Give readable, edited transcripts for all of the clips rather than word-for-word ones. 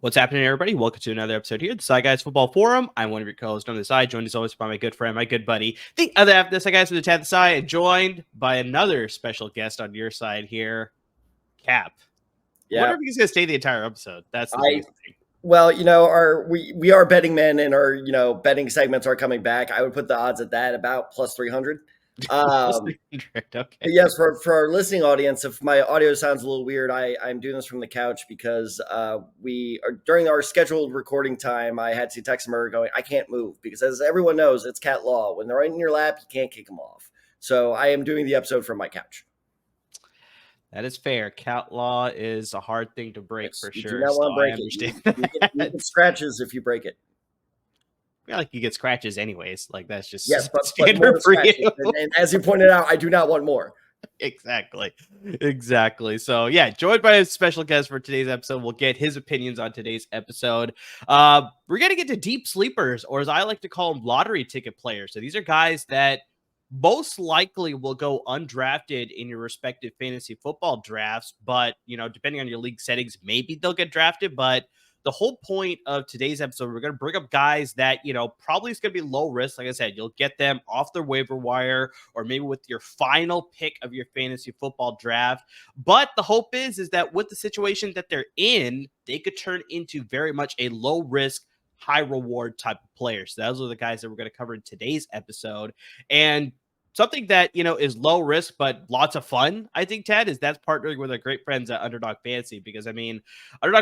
What's happening, everybody? Welcome to another episode here, the Side Guys Football Forum. I'm one of your co-hosts on the side, joined as always by my good friend, my good buddy, the other half of the Side Guys from the Tad the Side, and joined by another special guest on your side here, Cap. Yeah. I wonder if he's going to stay the entire episode. That's the biggest thing. Well, we are betting men, and our betting segments are coming back. I would put the odds at that about plus 300. Okay. Yes, for our listening audience, if my audio sounds a little weird, I'm doing this from the couch because we are during our scheduled recording time. I had to text Murray going, I can't move because, as everyone knows, it's cat law. When they're right in your lap, you can't kick them off. So I am doing the episode from my couch. That is fair. Cat law is a hard thing to break for sure. You do not want to break it. You get scratches if you break it. I feel like you get scratches anyways. Like that's just but standard for you. And as you pointed out, I do not want more. Exactly. So yeah, joined by a special guest for today's episode. We'll get his opinions on today's episode. We're going to get to deep sleepers, or as I like to call them, lottery ticket players. So these are guys that most likely will go undrafted in your respective fantasy football drafts, but depending on your league settings, maybe they'll get drafted. But the whole point of today's episode, we're going to bring up guys that, probably is going to be low risk. Like I said, you'll get them off their waiver wire or maybe with your final pick of your fantasy football draft. But the hope is that with the situation that they're in, they could turn into very much a low risk, high reward type of players. So those are the guys that we're going to cover in today's episode. And something that, is low risk, but lots of fun, I think, Ted, is that's partnering with our great friends at Underdog Fantasy, because, Underdog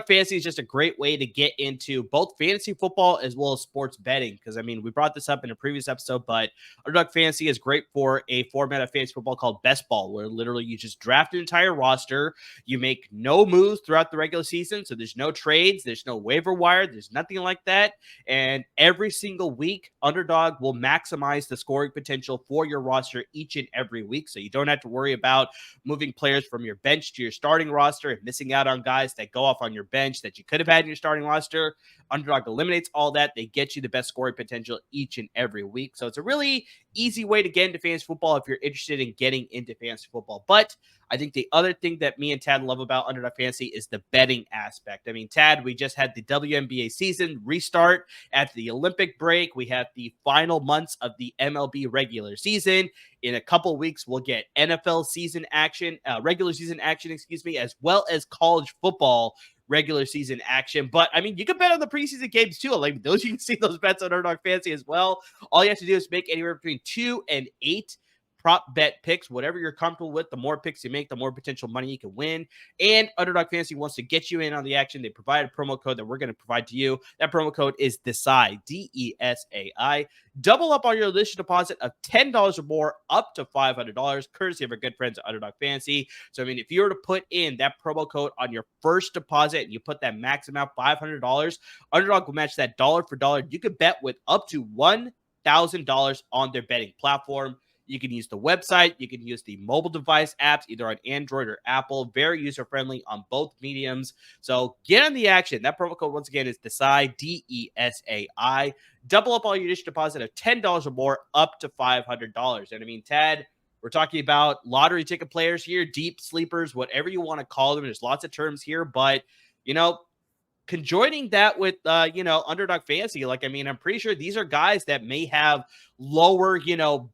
Fantasy is just a great way to get into both fantasy football as well as sports betting, because, we brought this up in a previous episode, but Underdog Fantasy is great for a format of fantasy football called Best Ball, where literally you just draft an entire roster, you make no moves throughout the regular season, so there's no trades, there's no waiver wire, there's nothing like that, and every single week, Underdog will maximize the scoring potential for your roster each and every week, so you don't have to worry about moving players from your bench to your starting roster and missing out on guys that go off on your bench that you could have had in your starting roster. Underdog eliminates all that. They get you the best scoring potential each and every week, so it's a really easy way to get into fantasy football if you're interested in getting into fantasy football. But I think the other thing that me and Tad love about Underdog Fantasy is the betting aspect. Tad, we just had the WNBA season restart after the Olympic break. We have the final months of the MLB regular season. In a couple weeks, we'll get NFL season action, regular season action, as well as college football regular season action. But you can bet on the preseason games too. Like those, you can see those bets on Underdog Fantasy as well. All you have to do is make anywhere between 2 and 8 prop bet picks, whatever you're comfortable with. The more picks you make, the more potential money you can win. And Underdog Fantasy wants to get you in on the action. They provide a promo code that we're going to provide to you. That promo code is DESAI, DESAI. Double up on your initial deposit of $10 or more, up to $500, courtesy of our good friends at Underdog Fantasy. So, if you were to put in that promo code on your first deposit and you put that max amount, $500, Underdog will match that dollar for dollar. You could bet with up to $1,000 on their betting platform. You can use the website. You can use the mobile device apps, either on Android or Apple. Very user-friendly on both mediums. So get on the action. That promo code, once again, is DESAI, DESAI. Double up all your initial deposit of $10 or more, up to $500. And Tad, we're talking about lottery ticket players here, deep sleepers, whatever you want to call them. There's lots of terms here, but, conjoining that with, Underdog Fantasy, I'm pretty sure these are guys that may have lower,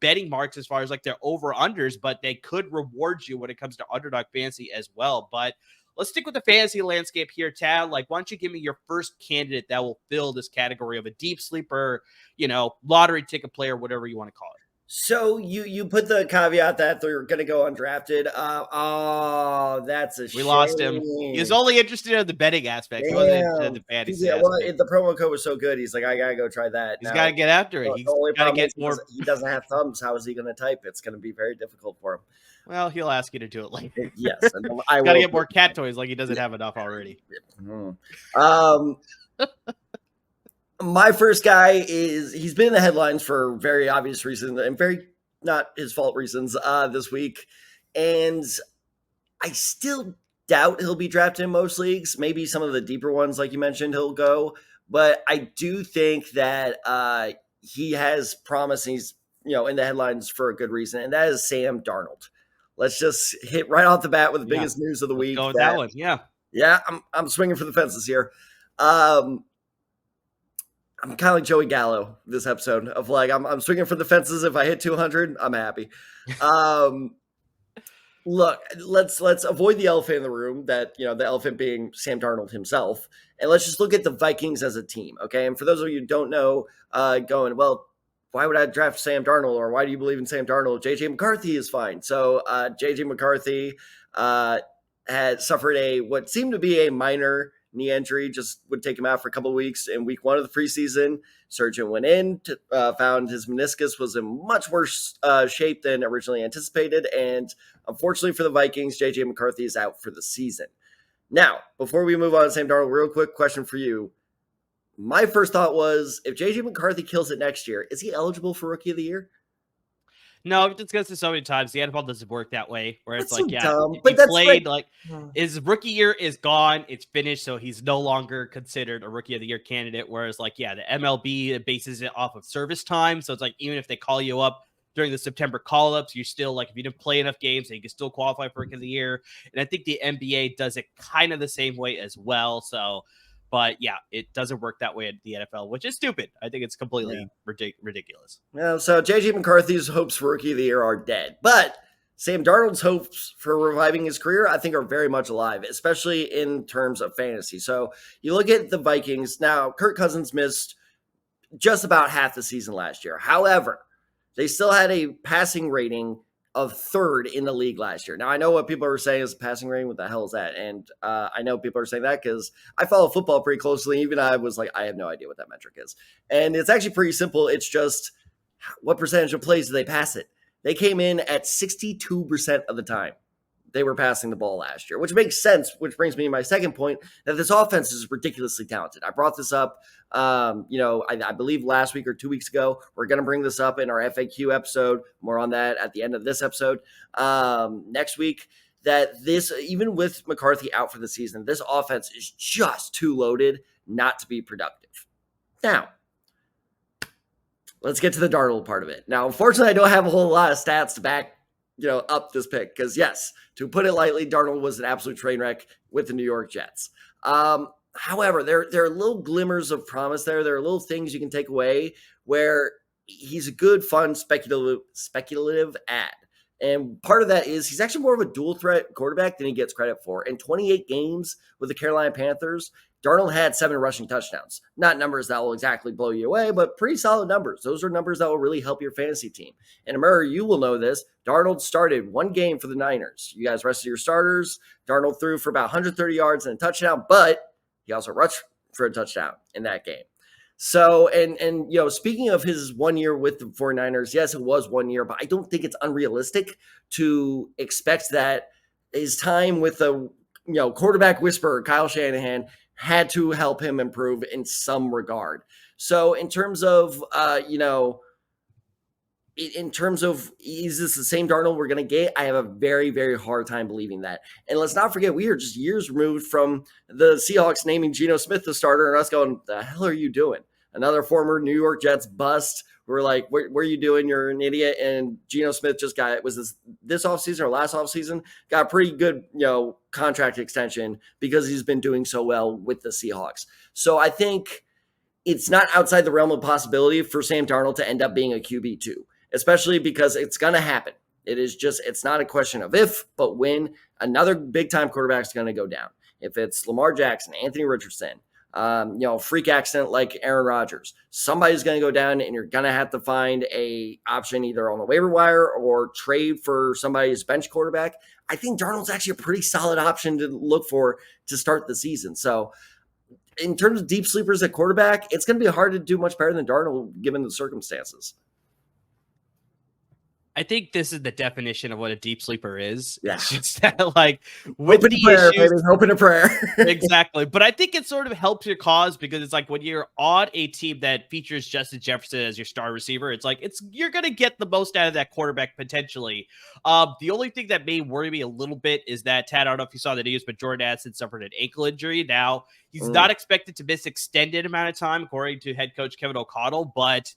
betting marks as far as their over-unders, but they could reward you when it comes to Underdog Fantasy as well. But let's stick with the fantasy landscape here, Tad. Why don't you give me your first candidate that will fill this category of a deep sleeper, lottery ticket player, whatever you want to call it. So you put the caveat that they're going to go undrafted. That's a shame. We lost him. He was only interested in the betting aspect. He wasn't interested in the fantasy aspect. Well, the promo code was so good. He's like, I got to go try that. He's got to get after it. He's got to get more. He doesn't have thumbs. How is he going to type? It's going to be very difficult for him. Well, he'll ask you to do it later. Yes, I Got to will. get more cat toys like he doesn't have enough already. My first guy he's been in the headlines for very obvious reasons and very not his fault reasons this week. And I still doubt he'll be drafted in most leagues. Maybe some of the deeper ones, like you mentioned, he'll go. But I do think that he has promise, and he's in the headlines for a good reason, and that is Sam Darnold. Let's just hit right off the bat with the biggest news of the week. Go with that one. Yeah, I'm swinging for the fences here. I'm kind of like Joey Gallo this episode of like I'm swinging for the fences. If I hit 200, I'm happy. Look, let's avoid the elephant in the room, that the elephant being Sam Darnold himself, and let's just look at the Vikings as a team, okay? And for those of you who don't know, going, well, why would I draft Sam Darnold, or why do you believe in Sam Darnold? JJ McCarthy is fine. So JJ McCarthy had suffered what seemed to be a minor knee injury, just would take him out for a couple of weeks in week 1 of the preseason. Surgeon went in, found his meniscus was in much worse shape than originally anticipated, and unfortunately for the Vikings, J.J. McCarthy is out for the season. Now, before we move on to Sam Darnold, real quick question for you. My first thought was, if J.J. McCarthy kills it next year, is he eligible for Rookie of the Year? No, we've discussed this so many times. The NFL doesn't work that way, where it's that's like, dumb, if but he that's played, his rookie year is gone, it's finished, so he's no longer considered a Rookie of the Year candidate. Whereas, the MLB bases it off of service time, so it's like, even if they call you up during the September call-ups, you still, if you didn't play enough games, then you can still qualify for Rookie of the Year. And I think the NBA does it kind of the same way as well, so... But yeah, it doesn't work that way at the NFL, which is stupid. I think it's completely ridiculous. Yeah, so J.J. McCarthy's hopes for Rookie of the Year are dead. But Sam Darnold's hopes for reviving his career, I think, are very much alive, especially in terms of fantasy. So you look at the Vikings. Now, Kirk Cousins missed just about half the season last year. However, they still had a passing rating of 3rd in the league last year. Now, I know what people are saying is passing rating. What the hell is that? And I know people are saying that because I follow football pretty closely. Even I was like, I have no idea what that metric is. And it's actually pretty simple. It's just what percentage of plays do they pass it? They came in at 62% of the time they were passing the ball last year, which makes sense, which brings me to my second point, that this offense is ridiculously talented. I brought this up, I believe last week or 2 weeks ago. We're going to bring this up in our FAQ episode. More on that at the end of this episode next week, that this, even with McCarthy out for the season, this offense is just too loaded not to be productive. Now, let's get to the Darnold part of it. Now, unfortunately, I don't have a whole lot of stats to back up this pick, because yes, to put it lightly, Darnold was an absolute train wreck with the New York Jets. However, there are little glimmers of promise there. There are little things you can take away where he's a good, fun, speculative ad. And part of that is he's actually more of a dual threat quarterback than he gets credit for. In 28 games with the Carolina Panthers, Darnold had 7 rushing touchdowns. Not numbers that will exactly blow you away, but pretty solid numbers. Those are numbers that will really help your fantasy team. And Amir, you will know this. Darnold started 1 game for the Niners. You guys rested your starters. Darnold threw for about 130 yards and a touchdown, but he also rushed for a touchdown in that game. So, and speaking of his 1 year with the 49ers, yes, it was 1 year, but I don't think it's unrealistic to expect that his time with the quarterback whisperer, Kyle Shanahan, had to help him improve in some regard. So in terms of, is this the same Darnold we're going to get? I have a very, very hard time believing that. And let's not forget, we are just years removed from the Seahawks naming Geno Smith the starter and us going, the hell are you doing? Another former New York Jets bust. We're like, what are you doing? You're an idiot. And Geno Smith just got, was this offseason or last offseason, got a pretty good, contract extension because he's been doing so well with the Seahawks. So I think it's not outside the realm of possibility for Sam Darnold to end up being a QB2, especially because it's going to happen. It's not a question of if, but when. Another big time quarterback is going to go down. If it's Lamar Jackson, Anthony Richardson, freak accident like Aaron Rodgers, somebody's going to go down, and you're going to have to find a option either on the waiver wire or trade for somebody's bench quarterback. I think Darnold's actually a pretty solid option to look for to start the season. So in terms of deep sleepers at quarterback, it's going to be hard to do much better than Darnold given the circumstances. I think this is the definition of what a deep sleeper is. Yeah. It's just that, like, with Open to the prayer, issues. baby. Open to prayer. Exactly. But I think it sort of helps your cause because it's like when you're on a team that features Justin Jefferson as your star receiver, it's like you're gonna get the most out of that quarterback potentially. The only thing that may worry me a little bit is that, Tad, I don't know if you saw the news, but Jordan Addison suffered an ankle injury. Now he's not expected to miss extended amount of time, according to head coach Kevin O'Connell, but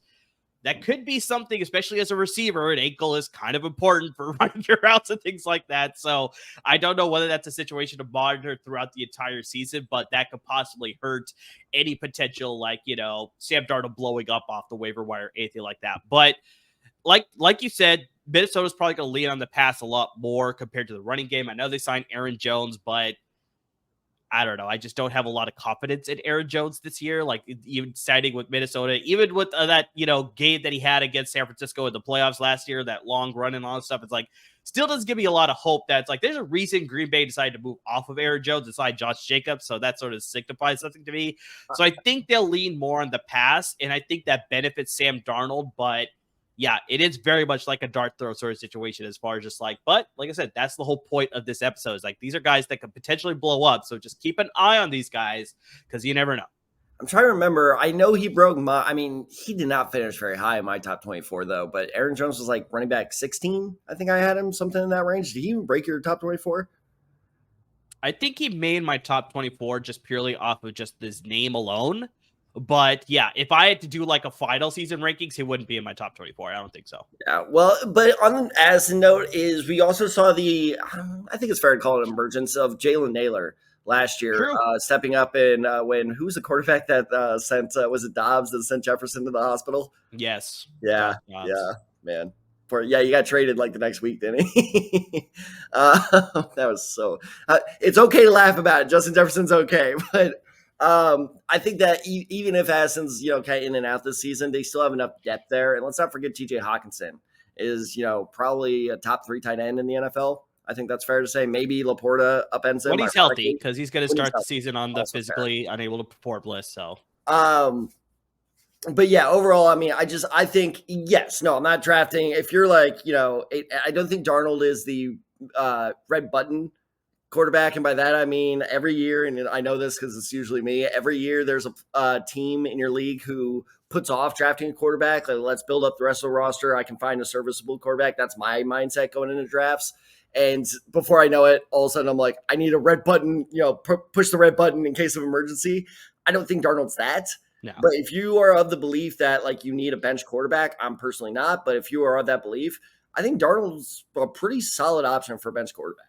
that could be something, especially as a receiver. An ankle is kind of important for running your routes and things like that. So I don't know whether that's a situation to monitor throughout the entire season, but that could possibly hurt any potential, like, Sam Darnold blowing up off the waiver wire, anything like that. But like you said, Minnesota's probably going to lean on the pass a lot more compared to the running game. I know they signed Aaron Jones, but I don't know. I just don't have a lot of confidence in Aaron Jones this year. Like, even siding with Minnesota, even with that, game that he had against San Francisco in the playoffs last year, that long run and all that stuff. It's like, still doesn't give me a lot of hope that it's like, there's a reason Green Bay decided to move off of Aaron Jones and sign Josh Jacobs. So that sort of signifies something to me. So I think they'll lean more on the pass, and I think that benefits Sam Darnold, but yeah, it is very much like a dart throw sort of situation as far as just like, but like I said, that's the whole point of this episode is like, these are guys that could potentially blow up. So just keep an eye on these guys because you never know. I'm trying to remember. I know he broke he did not finish very high in my top 24 though, but Aaron Jones was like running back 16. I think I had him something in that range. Did he even break your top 24? I think he made my top 24 just purely off of just this name alone. But yeah, if I had to do like a final season rankings, he wouldn't be in my top 24. I don't think so. Yeah, well, but on an Addison note is we also saw I think it's fair to call it emergence of Jalen Naylor last year, stepping up and who was the quarterback that sent, was it Dobbs that sent Jefferson to the hospital? Yes. Yeah, man. You got traded like the next week, didn't he? That was so. It's okay to laugh about it. Justin Jefferson's okay, but I think that even if Addison's kind of in and out this season, they still have enough depth there. And let's not forget T.J. Hawkinson is probably a top 3 tight end in the NFL. I think that's fair to say. Maybe Laporta upends him when he's healthy, because he's going to start the season on the physically unable to perform list. So, but yeah, overall, I mean, I think I'm not drafting. If you're like, I don't think Darnold is the red button quarterback, and by that I mean every year, and I know this because it's usually me, every year there's a team in your league who puts off drafting a quarterback. Like, let's build up the rest of the roster. I can find a serviceable quarterback. That's my mindset going into drafts. And before I know it, all of a sudden I'm like, I need a red button, push the red button in case of emergency. I don't think Darnold's that. No. But if you are of the belief that like you need a bench quarterback, I'm personally not. But if you are of that belief, I think Darnold's a pretty solid option for a bench quarterback.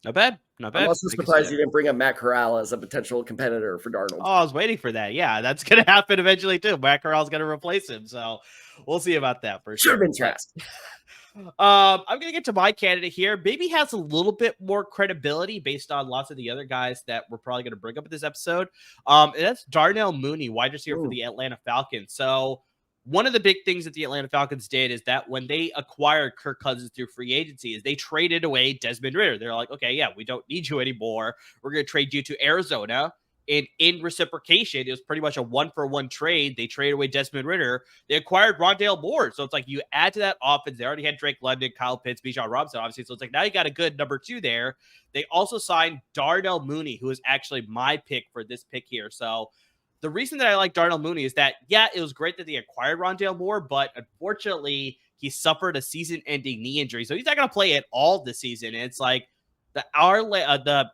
Not bad. Not bad. I'm also surprised you didn't bring up Matt Corral as a potential competitor for Darnold. Oh, I was waiting for that. Yeah, that's going to happen eventually too. Matt Corral's going to replace him. So we'll see about that for sure. Should have been fast. I'm going to get to my candidate here. Maybe has a little bit more credibility based on lots of the other guys that we're probably going to bring up in this episode. And that's Darnell Mooney, wide receiver for the Atlanta Falcons. So one of the big things that the Atlanta Falcons did is that when they acquired Kirk Cousins through free agency is they traded away Desmond Ridder. They're like, okay, yeah, we don't need you anymore. We're going to trade you to Arizona. And in reciprocation, it was pretty much a 1-for-1 trade. They traded away Desmond Ridder. They acquired Rondale Moore. So it's like you add to that offense. They already had Drake London, Kyle Pitts, Bijan Robinson, obviously. So it's like now you got a good number 2 there. They also signed Darnell Mooney, who is actually my pick for this pick here. So the reason that I like Darnell Mooney is that, yeah, it was great that they acquired Rondale Moore, but unfortunately, he suffered a season-ending knee injury. So he's not going to play at all this season. And it's like the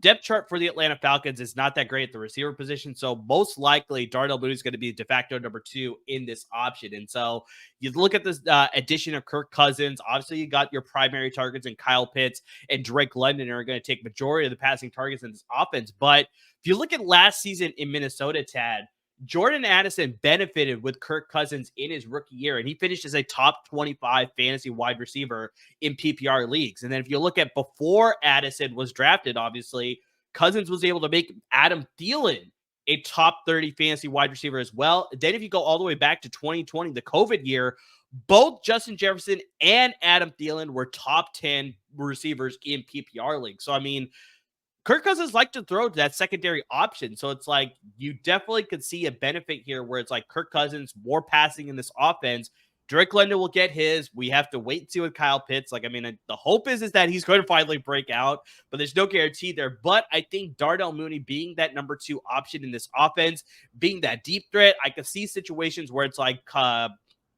depth chart for the Atlanta Falcons is not that great at the receiver position. So most likely Darnell Mooney is going to be de facto number 2 in this option. And so you look at this addition of Kirk Cousins. Obviously you got your primary targets in Kyle Pitts and Drake London are going to take majority of the passing targets in this offense. But if you look at last season in Minnesota, Tad, Jordan Addison benefited with Kirk Cousins in his rookie year, and he finished as a top 25 fantasy wide receiver in PPR leagues. And then if you look at before Addison was drafted, obviously, Cousins was able to make Adam Thielen a top 30 fantasy wide receiver as well. Then if you go all the way back to 2020, the COVID year, both Justin Jefferson and Adam Thielen were top 10 receivers in PPR leagues. So, I mean, Kirk Cousins like to throw to that secondary option. So it's like you definitely could see a benefit here where it's like Kirk Cousins, more passing in this offense, Drake London will get his. We have to wait and see with Kyle Pitts. Like, I mean, the hope is that he's going to finally break out, but there's no guarantee there. But I think Darnell Mooney being that number 2 option in this offense, being that deep threat, I could see situations where it's like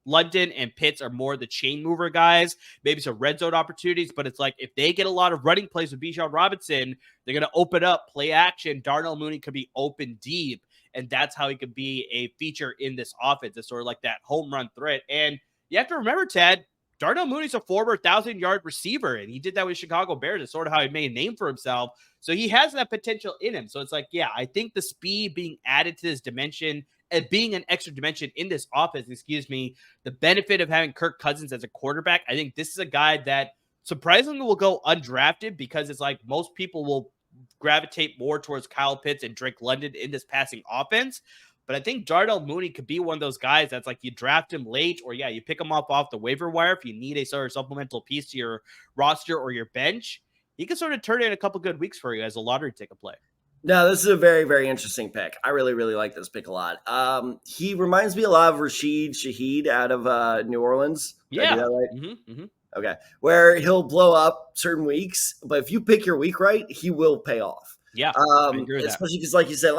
London and Pitts are more the chain mover guys, maybe some red zone opportunities, but it's like if they get a lot of running plays with Bijan Robinson, they're going to open up play action. Darnell Mooney could be open deep, and that's how he could be a feature in this offense. It's sort of like that home run threat. And you have to remember, Ted, Darnell Mooney's a former 1,000-yard receiver, and he did that with Chicago Bears. It's sort of how he made a name for himself. So he has that potential in him. So it's like, yeah, I think the speed being added to this dimension and being an extra dimension in this offense, the benefit of having Kirk Cousins as a quarterback, I think this is a guy that surprisingly will go undrafted because it's like most people will gravitate more towards Kyle Pitts and Drake London in this passing offense. But I think Darnell Mooney could be one of those guys that's like you draft him late or, you pick him up off the waiver wire if you need a sort of supplemental piece to your roster or your bench. He could sort of turn in a couple good weeks for you as a lottery ticket play. No, this is a very, very interesting pick. I really, really like this pick a lot. He reminds me a lot of Rashid Shaheed out of New Orleans. Yeah. Did I do that right? Mm-hmm. Okay. Where he'll blow up certain weeks, but if you pick your week right, he will pay off. Yeah. I agree with especially because, like you said,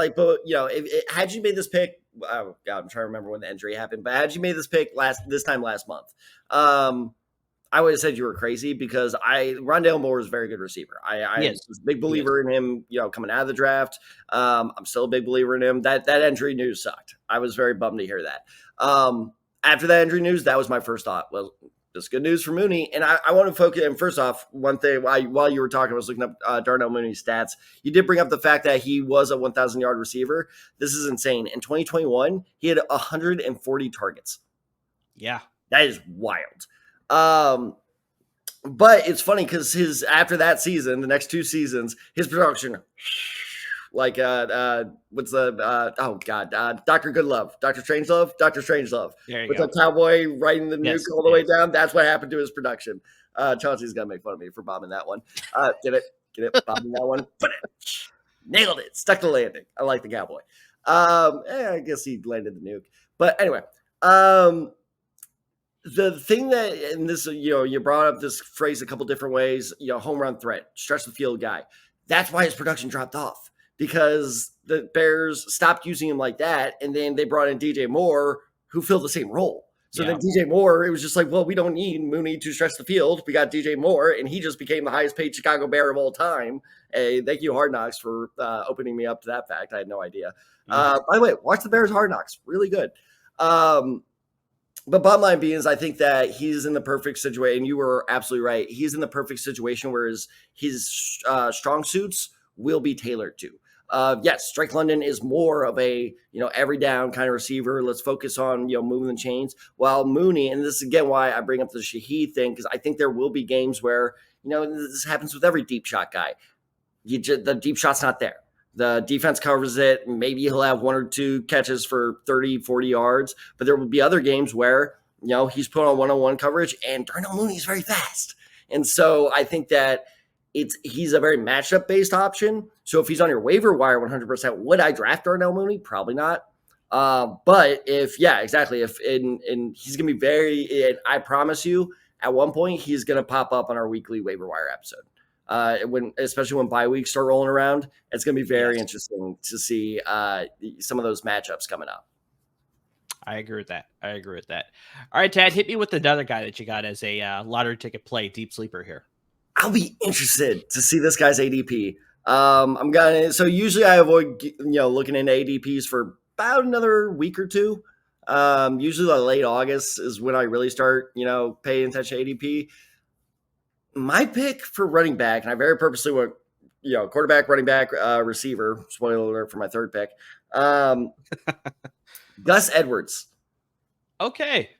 had you made this pick, oh God, I'm trying to remember when the injury happened, but had you made this pick this time last month, I would have said you were crazy because Rondale Moore is a very good receiver. I was a big believer in him, coming out of the draft. I'm still a big believer in him. That injury news sucked. I was very bummed to hear that. After that injury news, that was my first thought. Well, that's good news for Mooney. And I want to focus. And first off, one thing while you were talking, I was looking up Darnell Mooney's stats. You did bring up the fact that he was a 1,000-yard receiver. This is insane. In 2021, he had 140 targets. Yeah. That is wild. But it's funny because after that season, the next 2 seasons, his production, like what's the Dr. Goodlove, Dr. Strangelove, with the cowboy riding the nuke all the way down. That's what happened to his production. Chauncey's gonna make fun of me for bombing that one. Get it, bombing that one. Nailed it, stuck the landing. I like the cowboy. I guess he landed the nuke, but anyway. The thing that, and this, you brought up this phrase a couple different ways, home run threat, stretch the field guy. That's why his production dropped off because the Bears stopped using him like that. And then they brought in DJ Moore, who filled the same role. So then DJ Moore, it was just like, well, we don't need Mooney to stretch the field. We got DJ Moore, and he just became the highest paid Chicago Bear of all time. Hey, thank you, Hard Knocks, for opening me up to that fact. I had no idea. By the way, watch the Bears Hard Knocks. Really good. But bottom line being is I think that he's in the perfect situation. And you were absolutely right. He's in the perfect situation where his strong suits will be tailored to. Yes, Drake London is more of a, every down kind of receiver. Let's focus on, moving the chains. While Mooney, and this is again why I bring up the Shaheed thing, because I think there will be games where, this happens with every deep shot guy. The deep shot's not there. The defense covers it. Maybe he'll have 1 or 2 catches for 30, 40 yards. But there will be other games where, he's put on one-on-one coverage, and Darnell Mooney is very fast. And so I think that he's a very matchup-based option. So if he's on your waiver wire 100%, would I draft Darnell Mooney? Probably not. But if he's going to be and I promise you, at one point, he's going to pop up on our weekly waiver wire episode. Especially when bye weeks start rolling around, it's going to be very interesting to see some of those matchups coming up. I agree with that. All right, Tad, hit me with another guy that you got as a lottery ticket play, deep sleeper here. I'll be interested to see this guy's ADP. So usually I avoid, looking into ADPs for about another week or 2. Usually late August is when I really start, paying attention to ADP. My pick for running back, and I very purposely went, quarterback, running back, receiver. Spoiler alert for my third pick. Gus Edwards. Okay.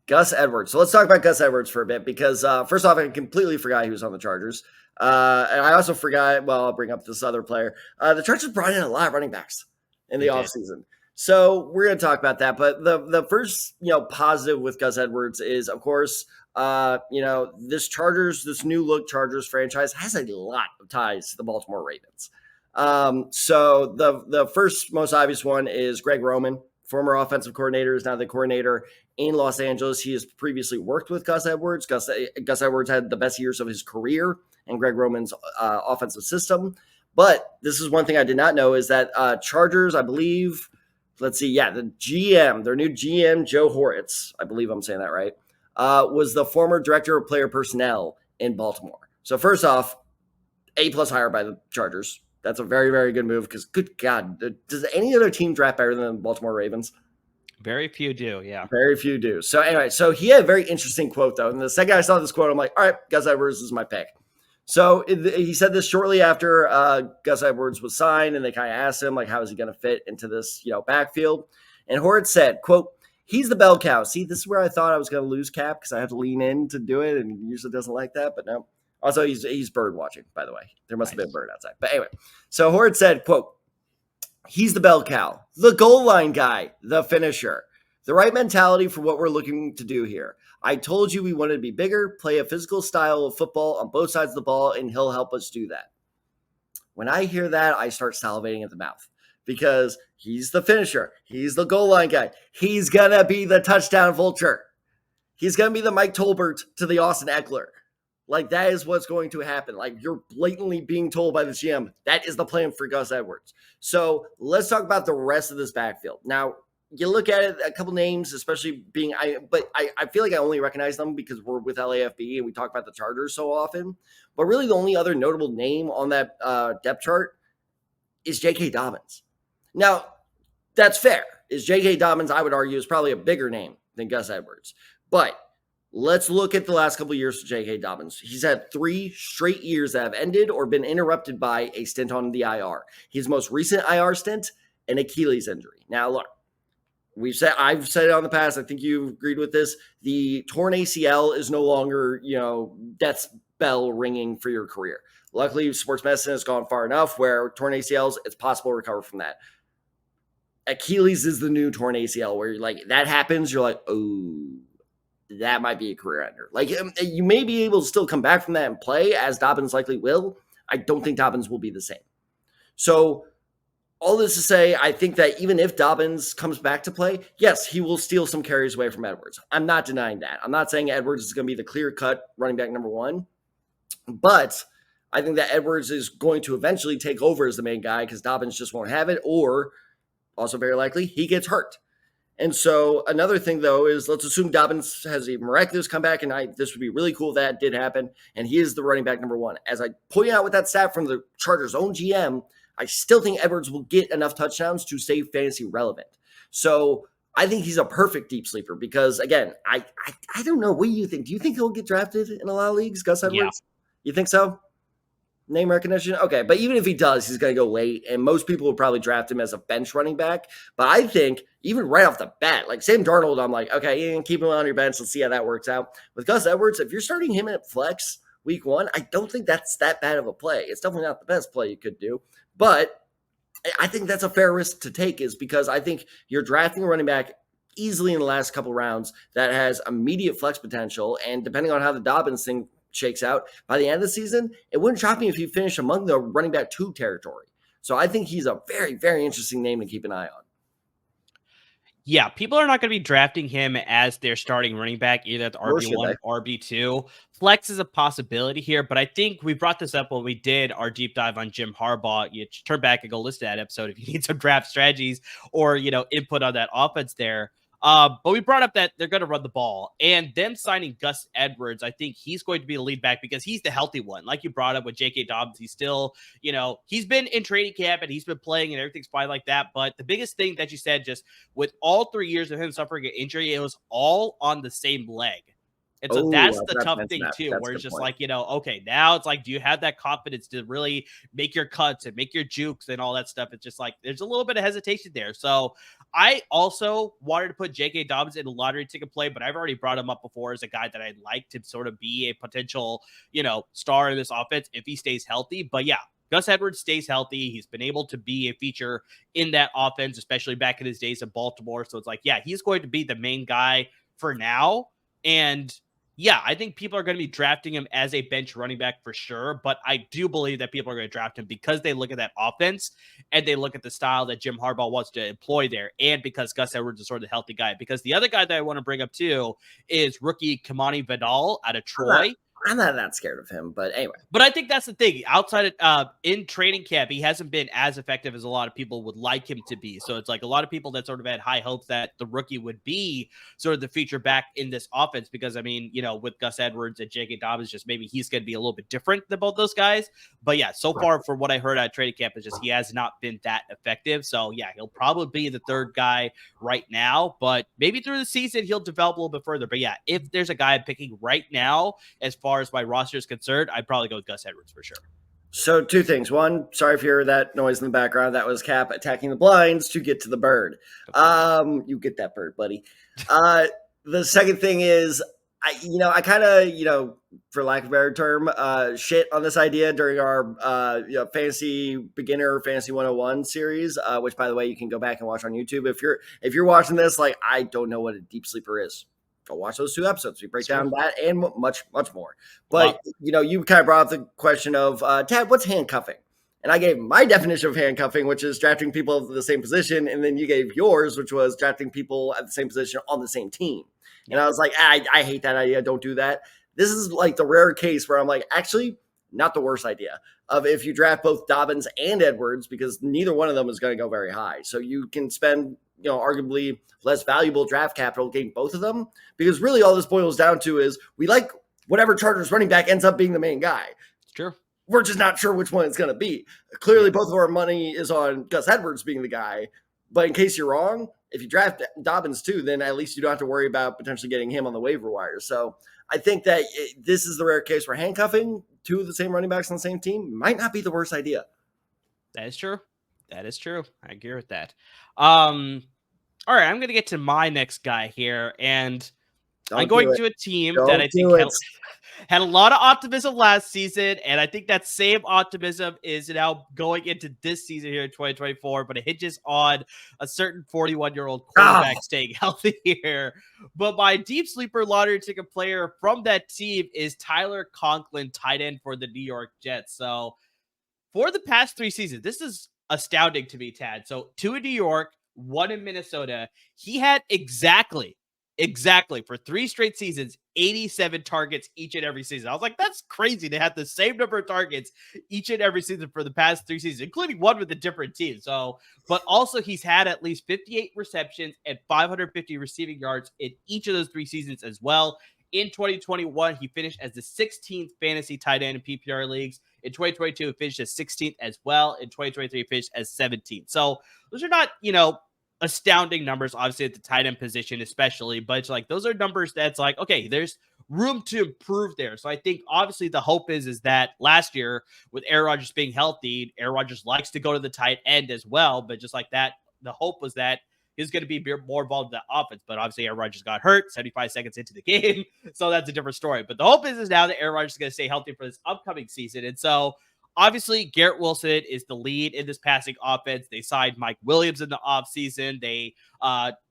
Gus Edwards. So let's talk about Gus Edwards for a bit because first off, I completely forgot he was on the Chargers. And I also forgot, I'll bring up this other player. The Chargers brought in a lot of running backs in the offseason. So we're going to talk about that. But the first, positive with Gus Edwards is, of course, this new look Chargers franchise has a lot of ties to the Baltimore Ravens. So the first most obvious one is Greg Roman, former offensive coordinator, is now the coordinator. in Los Angeles. He has previously worked with Gus Edwards. Gus Edwards had the best years of his career in Greg Roman's offensive system. But this is one thing I did not know is that Chargers, I believe, let's see, the GM, their new GM, Joe Horitz, I believe I'm saying that right, was the former director of player personnel in Baltimore. So first off, A+ hire by the Chargers. That's a very, very good move because, good God, does any other team draft better than the Baltimore Ravens? Very few do, yeah. Very few do. So anyway, so he had a very interesting quote, though. And the second I saw this quote, I'm like, all right, Gus Edwards is my pick. So he said this shortly after Gus Edwards was signed, and they kind of asked him, like, how is he going to fit into this, backfield? And Horitz said, quote, he's the bell cow. See, this is where I thought I was going to lose Cap because I have to lean in to do it, and he usually doesn't like that, but no. Also, he's bird watching, by the way. There must have been a bird outside. But anyway, so Horitz said, quote, he's the bell cow, the goal line guy, the finisher. The right mentality for what we're looking to do here. I told you we wanted to be bigger, play a physical style of football on both sides of the ball, and he'll help us do that. When I hear that, I start salivating at the mouth because he's the finisher. He's the goal line guy. He's going to be the touchdown vulture. He's going to be the Mike Tolbert to the Austin Eckler. Like, that is what's going to happen. Like, you're blatantly being told by the GM, that is the plan for Gus Edwards. So let's talk about the rest of this backfield. Now, you look at it, a couple names, especially I feel like I only recognize them because we're with LAFB and we talk about the Chargers so often. But really, the only other notable name on that depth chart is J.K. Dobbins. Now, that's fair. Is J.K. Dobbins, I would argue, is probably a bigger name than Gus Edwards. But let's look at the last couple of years for J.K. Dobbins. He's had 3 straight years that have ended or been interrupted by a stint on the IR. His most recent IR stint, an Achilles injury. Now, look. I've said it on the past. I think you've agreed with this. The torn ACL is no longer, death's bell ringing for your career. Luckily, sports medicine has gone far enough where torn ACLs, it's possible to recover from that. Achilles is the new torn ACL where you're like, that happens. You're like, oh, that might be a career ender. Like, you may be able to still come back from that and play, as Dobbins likely will. I don't think Dobbins will be the same. So, all this to say, I think that even if Dobbins comes back to play, yes, he will steal some carries away from Edwards. I'm not denying that. I'm not saying Edwards is going to be the clear-cut running back number 1, but I think that Edwards is going to eventually take over as the main guy because Dobbins just won't have it, or also very likely he gets hurt. And so another thing, though, is let's assume Dobbins has a miraculous comeback, and this would be really cool if that did happen, and he is the running back number 1. As I point out with that stat from the Chargers' own GM, I still think Edwards will get enough touchdowns to stay fantasy relevant. So I think he's a perfect deep sleeper because, again, I don't know. What do you think? Do you think he'll get drafted in a lot of leagues, Gus Edwards? Yeah. You think so? Name recognition? Okay, but even if he does, he's going to go late, and most people will probably draft him as a bench running back. But I think even right off the bat, like Sam Darnold, I'm like, okay, you can keep him on your bench. Let's see how that works out. With Gus Edwards, if you're starting him at flex week 1, I don't think that's that bad of a play. It's definitely not the best play you could do. But I think that's a fair risk to take is because I think you're drafting a running back easily in the last couple rounds that has immediate flex potential. And depending on how the Dobbins thing shakes out, by the end of the season, it wouldn't shock me if he finished among the running back 2 territory. So I think he's a very, very interesting name to keep an eye on. Yeah, people are not going to be drafting him as their starting running back, either at the RB1 or RB2. Flex is a possibility here, but I think we brought this up when we did our deep dive on Jim Harbaugh. You turn back and go listen to that episode if you need some draft strategies or, input on that offense there. But we brought up that they're going to run the ball, and them signing Gus Edwards, I think he's going to be the lead back because he's the healthy one. Like you brought up with J.K. Dobbins, he's still, he's been in training camp and he's been playing and everything's fine like that. But the biggest thing that you said, just with all 3 years of him suffering an injury, it was all on the same leg. And so that's the tough thing too, where it's just like, okay, now it's like, do you have that confidence to really make your cuts and make your jukes and all that stuff? It's just like, there's a little bit of hesitation there. So I also wanted to put J.K. Dobbins in a lottery ticket play, but I've already brought him up before as a guy that I'd like to sort of be a potential, star in this offense if he stays healthy. But yeah, Gus Edwards stays healthy. He's been able to be a feature in that offense, especially back in his days in Baltimore. So it's like, yeah, he's going to be the main guy for now. And Yeah, I think people are going to be drafting him as a bench running back for sure, but I do believe that people are going to draft him because they look at that offense and they look at the style that Jim Harbaugh wants to employ there, and because Gus Edwards is sort of the healthy guy. Because the other guy that I want to bring up too is rookie Kamani Vidal out of I'm not, Troy. I'm not that scared of him, but anyway. But I think that's the thing. Outside of in training camp, he hasn't been as effective as a lot of people would like him to be. So it's like a lot of people that sort of had high hopes that the rookie would be sort of the feature back in this offense. Because I mean, with Gus Edwards and J.K. Dobbins, just maybe he's going to be a little bit different than both those guys. But yeah, so far for what I heard at training camp is just he has not been that effective. So yeah, he'll probably be the third guy right now. But maybe through the season he'll develop a little bit further. But yeah, if there's a guy I'm picking right now as far as my roster is concerned, I'd probably go with Gus Edwards for sure. So two things. One, sorry if you hear that noise in the background. That was Cap attacking the blinds to get to the bird. You get that bird, buddy. The second thing is, I kind of, for lack of a better term, shit on this idea during our fantasy beginner fantasy 101 series, which by the way you can go back and watch on YouTube. If you're watching this, like I don't know what a deep sleeper is. Go watch those 2 episodes. We break down that and much more. But you kind of brought up the question of Tad, what's handcuffing? And I gave my definition of handcuffing, which is drafting people at the same position, and then you gave yours, which was drafting people at the same position on the same team. And I was like, I hate that idea. Don't do that. This is like the rare case where I'm like, actually, not the worst idea of if you draft both Dobbins and Edwards, because neither one of them is going to go very high. So you can spend, arguably less valuable draft capital getting both of them, because really all this boils down to is we like whatever Chargers running back ends up being the main guy. It's true. We're just not sure which one it's going to be. Clearly, both of our money is on Gus Edwards being the guy. But in case you're wrong, if you draft Dobbins too, then at least you don't have to worry about potentially getting him on the waiver wire. So I think that this is the rare case where handcuffing 2 of the same running backs on the same team might not be the worst idea. That is true. That is true. I agree with that. All right, I'm going to get to my next guy here, and I'm going to a team that I think had a lot of optimism last season, and I think that same optimism is now going into this season here in 2024, but it hinges on a certain 41-year-old quarterback staying healthy here. But my deep sleeper lottery ticket player from that team is Tyler Conklin, tight end for the New York Jets. So for the past 3 seasons, this is astounding to me, Tad. So 2 in New York, 1 in Minnesota. He had exactly for 3 straight seasons, 87 targets each and every season. I was like, that's crazy to have the same number of targets each and every season for the past 3 seasons, including one with a different team. So, but also he's had at least 58 receptions and 550 receiving yards in each of those 3 seasons as well. In 2021, he finished as the 16th fantasy tight end in PPR leagues. In 2022, he finished as 16th as well. In 2023, he finished as 17th. So those are not, astounding numbers, obviously, at the tight end position, especially. But it's like, those are numbers that's like, okay, there's room to improve there. So I think, obviously, the hope is that last year, with Aaron Rodgers being healthy, Aaron Rodgers likes to go to the tight end as well. But just like that, the hope was that he's going to be more involved in the offense. But obviously, Aaron Rodgers got hurt 75 seconds into the game. So that's a different story. But the hope is now that Aaron Rodgers is going to stay healthy for this upcoming season. And so obviously, Garrett Wilson is the lead in this passing offense. They signed Mike Williams in the offseason. They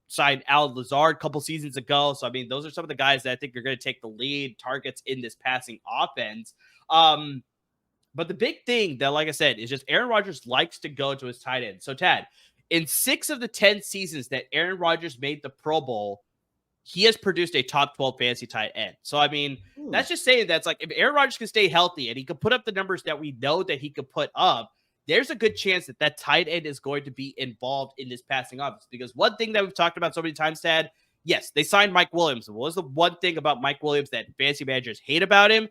signed Al Lazard a couple seasons ago. So, I mean, those are some of the guys that I think are going to take the lead targets in this passing offense. But the big thing that, like I said, is just Aaron Rodgers likes to go to his tight end. So, Tad, in 6 of the 10 seasons that Aaron Rodgers made the Pro Bowl, he has produced a top 12 fantasy tight end. So, I mean, that's just saying that's like if Aaron Rodgers can stay healthy and he can put up the numbers that we know that he could put up, there's a good chance that that tight end is going to be involved in this passing offense. Because one thing that we've talked about so many times, Tad, yes, they signed Mike Williams. What was the one thing about Mike Williams that fantasy managers hate about him?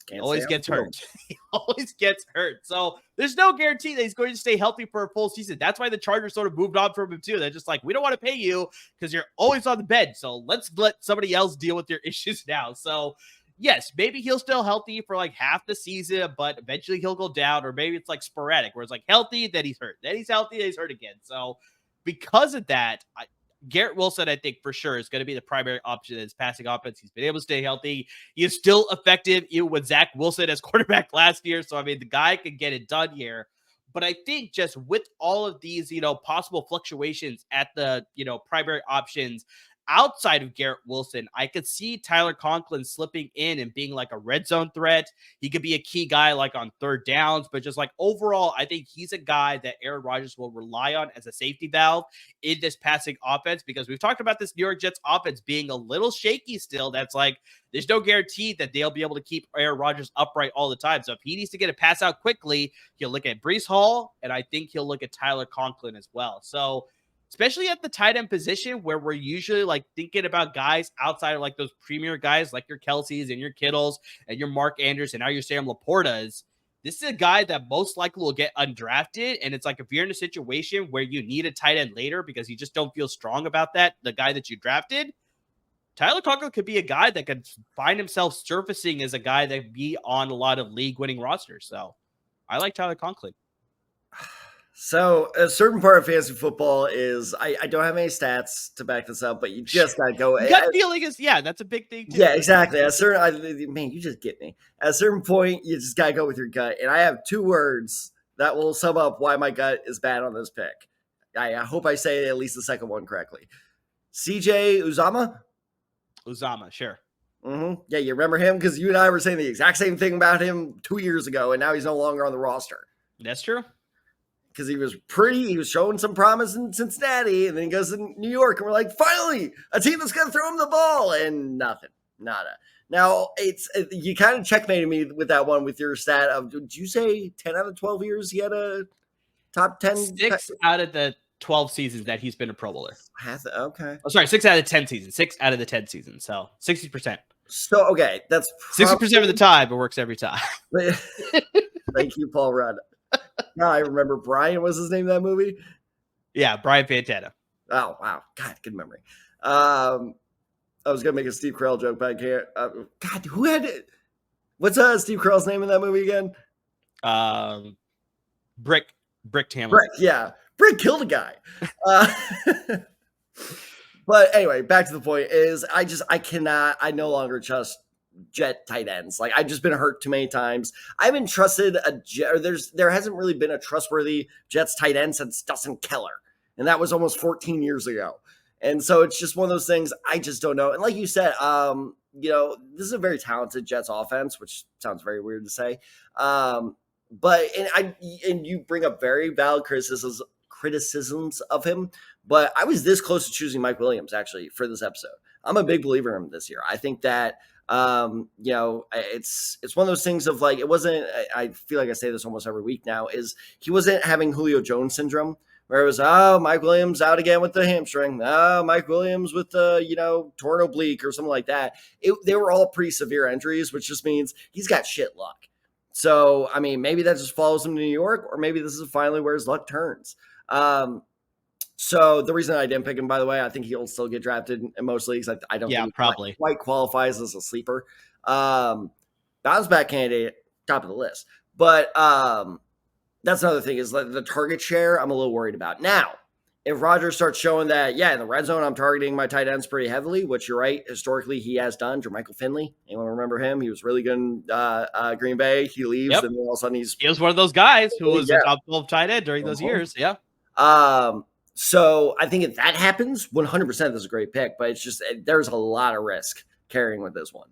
He always gets hurt. He always gets hurt. So there's no guarantee that he's going to stay healthy for a full season. That's why the Chargers sort of moved on from him too. They're just like, we don't want to pay you because you're always on the bench. So let's let somebody else deal with your issues now. So yes, maybe he'll still healthy for like half the season, but eventually he'll go down, or maybe it's like sporadic where it's like healthy, then he's hurt. Then he's healthy, then he's hurt again. So because of that, Garrett Wilson, I think for sure, is going to be the primary option in his passing offense. He's been able to stay healthy. He is still effective with Zach Wilson as quarterback last year. So, I mean, the guy can get it done here. But I think just with all of these, possible fluctuations at the, primary options, outside of Garrett Wilson, I could see Tyler Conklin slipping in and being like a red zone threat. He could be a key guy like on third downs, but just like overall, I think he's a guy that Aaron Rodgers will rely on as a safety valve in this passing offense, because we've talked about this New York Jets offense being a little shaky still. That's like, there's no guarantee that they'll be able to keep Aaron Rodgers upright all the time. So if he needs to get a pass out quickly, he'll look at Breece Hall, and I think he'll look at Tyler Conklin as well. So especially at the tight end position, where we're usually like thinking about guys outside of like those premier guys like your Kelseys and your Kittles and your Mark Andrews and now your Sam Laportas. This is a guy that most likely will get undrafted. And it's like, if you're in a situation where you need a tight end later because you just don't feel strong about that, the guy that you drafted, Tyler Conklin could be a guy that could find himself surfacing as a guy that could be on a lot of league-winning rosters. So I like Tyler Conklin. So a certain part of fantasy football is I don't have any stats to back this up, but you just gotta go. Gut feeling is, yeah, that's a big thing too. Yeah, exactly. At a certain, man, you just get me. At a certain point, you just gotta go with your gut. And I have 2 words that will sum up why my gut is bad on this pick. I hope I say at least the second one correctly. CJ Uzomah. Uzomah, sure. Mm-hmm. Yeah, you remember him because you and I were saying the exact same thing about him 2 years ago, and now he's no longer on the roster. That's true. Because he was showing some promise in Cincinnati, and then he goes to New York, and we're like, finally, a team that's going to throw him the ball, and nothing, nada. Now, you kind of checkmated me with that one with your stat of, did you say 10 out of 12 years he had a top 10? 6 out of the 12 seasons that he's been a Pro Bowler. Okay. Oh, sorry, 6 out of 10 seasons. 6 out of the 10 seasons. So 60%. So, okay, that's 60% of the time. It works every time. Thank you, Paul Rudd. Now I remember Brian was his name in that movie. Yeah, Brian Fantana. Oh, wow. God, good memory. I was going to make a Steve Carell joke, but I can't. God, who had it? What's Steve Carell's name in that movie again? Brick Tamlin. Brick, yeah. Brick killed a guy. But anyway, back to the point is I no longer trust Jet tight ends. Like, I've just been hurt too many times. I haven't trusted there hasn't really been a trustworthy Jets tight end since Dustin Keller. And that was almost 14 years ago. And so it's just one of those things I just don't know. And like you said, this is a very talented Jets offense, which sounds very weird to say. But you bring up very valid criticisms of him, but I was this close to choosing Mike Williams actually for this episode. I'm a big believer in him this year. I think that it's one of those things of like, it wasn't, I feel like I say this almost every week now, is he wasn't having Julio Jones syndrome where it was, Mike Williams out again with the hamstring. Mike Williams with the, torn oblique or something like that. They were all pretty severe injuries, which just means he's got shit luck. So, I mean, maybe that just follows him to New York, or maybe this is finally where his luck turns. So the reason I didn't pick him, by the way, I think he'll still get drafted in most leagues. I don't think he quite qualifies as a sleeper. Bounce back candidate, top of the list. But that's another thing is the target share I'm a little worried about. Now, if Rodgers starts showing that, in the red zone, I'm targeting my tight ends pretty heavily, which you're right. Historically, he has done. Jermichael Finley, anyone remember him? He was really good in Green Bay. He leaves, and then all of a sudden he was one of those guys who was a top 12 tight end during those years. Yeah. So I think if that happens, 100% this is a great pick, but it's just, there's a lot of risk carrying with this one.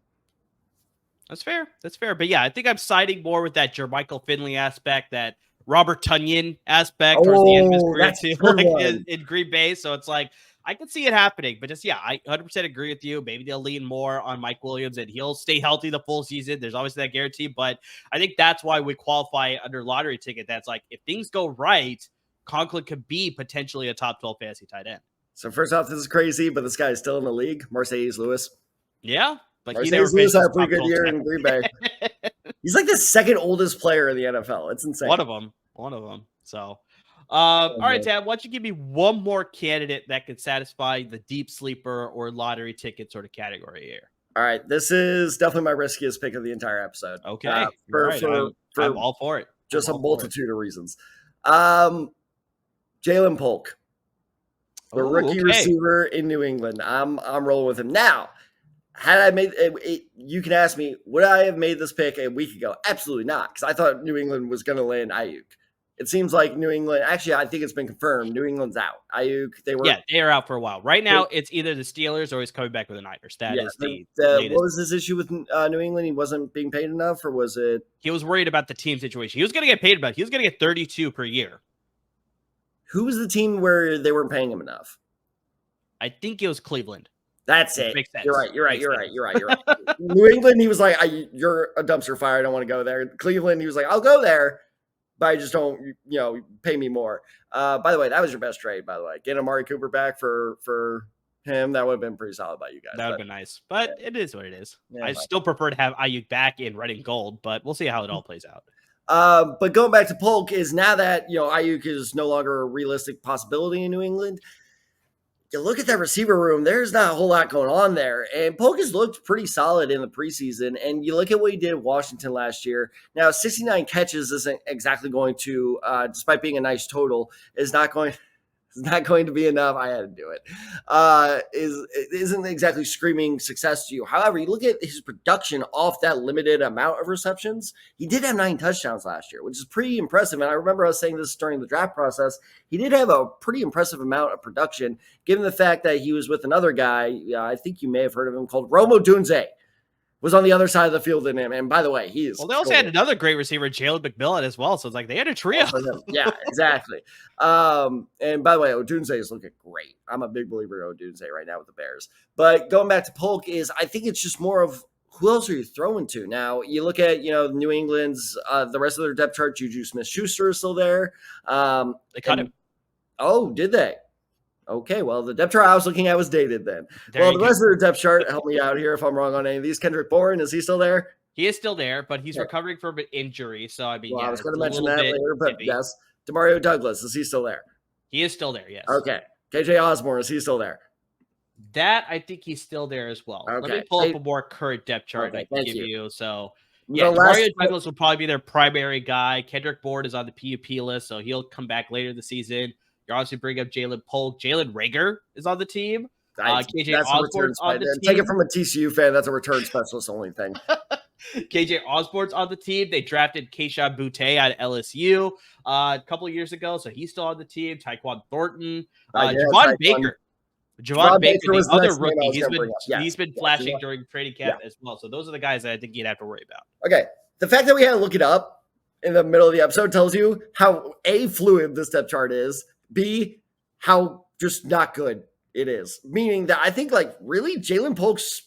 That's fair. But yeah, I think I'm siding more with that Jermichael Finley aspect, that Robert Tonyan aspect towards the end of his career too, in Green Bay. So it's like, I can see it happening, but just, I 100% agree with you. Maybe they'll lean more on Mike Williams and he'll stay healthy the full season. There's always that guarantee, but I think that's why we qualify under lottery ticket. That's like, if things go right, Conklin could be potentially a top 12 fantasy tight end. So first off, this is crazy, but this guy is still in the league. Mercedes Lewis. Yeah. But Mercedes Lewis had a pretty good year in Green Bay. He's like the second oldest player in the NFL. It's insane. One of them. So, all right, Tab, why don't you give me one more candidate that could satisfy the deep sleeper or lottery ticket sort of category here? All right. This is definitely my riskiest pick of the entire episode. Okay. I'm all for it. Just a multitude of reasons. Jalen Polk, the rookie receiver in New England. I'm rolling with him. Now, had I made it, you can ask me, would I have made this pick a week ago? Absolutely not, because I thought New England was going to land Ayuk. It seems like New England. Actually, I think it's been confirmed. New England's out. Ayuk, they are out for a while. Right now, it's either the Steelers or he's coming back with the Niners. That is the latest. What was his issue with New England? He wasn't being paid enough, or was it? He was worried about the team situation. He was going to get paid about. He was going to get 32 per year. Who was the team where they weren't paying him enough? I think it was Cleveland. That's it. Makes sense. You're right. New England, he was like, "You're a dumpster fire. I don't want to go there." Cleveland, he was like, "I'll go there, but I just don't, pay me more." By the way, that was your best trade. By the way, getting Amari Cooper back for him, that would have been pretty solid by you guys. That would have been nice, but it is what it is. Yeah, I still prefer to have Ayuk back in red and gold, but we'll see how it all plays out. But going back to Polk is now that Ayuk is no longer a realistic possibility in New England. You look at that receiver room, there's not a whole lot going on there. And Polk has looked pretty solid in the preseason. And you look at what he did in Washington last year. Now, 69 catches isn't exactly going to, despite being a nice total, is not going to be enough. I had to do it. Isn't exactly screaming success to you. However, you look at his production off that limited amount of receptions. He did have 9 touchdowns last year, which is pretty impressive. And I remember I was saying this during the draft process. He did have a pretty impressive amount of production, given the fact that he was with another guy. I think you may have heard of him, called Rome Odunze. Was on the other side of the field than him. And by the way, he is. Well, they also had another great receiver, Jalen McMillan, as well. So it's like they had a trio. Yeah, exactly. And by the way, Odunze is looking great. I'm a big believer in Odunze right now with the Bears. But going back to Polk I think it's just more of who else are you throwing to? Now, you look at, New England's, the rest of their depth chart, Juju Smith-Schuster is still there. They cut him. Oh, did they? Okay, well, the depth chart I was looking at was dated then. The rest of the depth chart, help me out here if I'm wrong on any of these. Kendrick Bourne, is he still there? He is still there, but he's recovering from an injury. So, I mean, I was going to mention that later, but yes. Demario Douglas, is he still there? He is still there, yes. Okay. KJ Osborne, is he still there? That, I think he's still there as well. Okay. Let me pull up a more current depth chart I can give you. So, yeah, Demario Douglas will probably be their primary guy. Kendrick Bourne is on the PUP list, so he'll come back later this season. You obviously bring up Jalen Polk. Jalen Rager is on the team. KJ Osborne's on the team. Take it from a TCU fan. That's a return specialist only thing. KJ Osborne's on the team. They drafted Kayshon Boutte out of LSU a couple of years ago, so he's still on the team. Tyquan Thornton. Javon Baker. Javon Baker, the other rookie. He's been flashing during training camp as well. So those are the guys that I think you'd have to worry about. Okay. The fact that we had to look it up in the middle of the episode tells you how A, fluid this depth chart is, B, how just not good it is. Meaning that I think really Jalen Polk's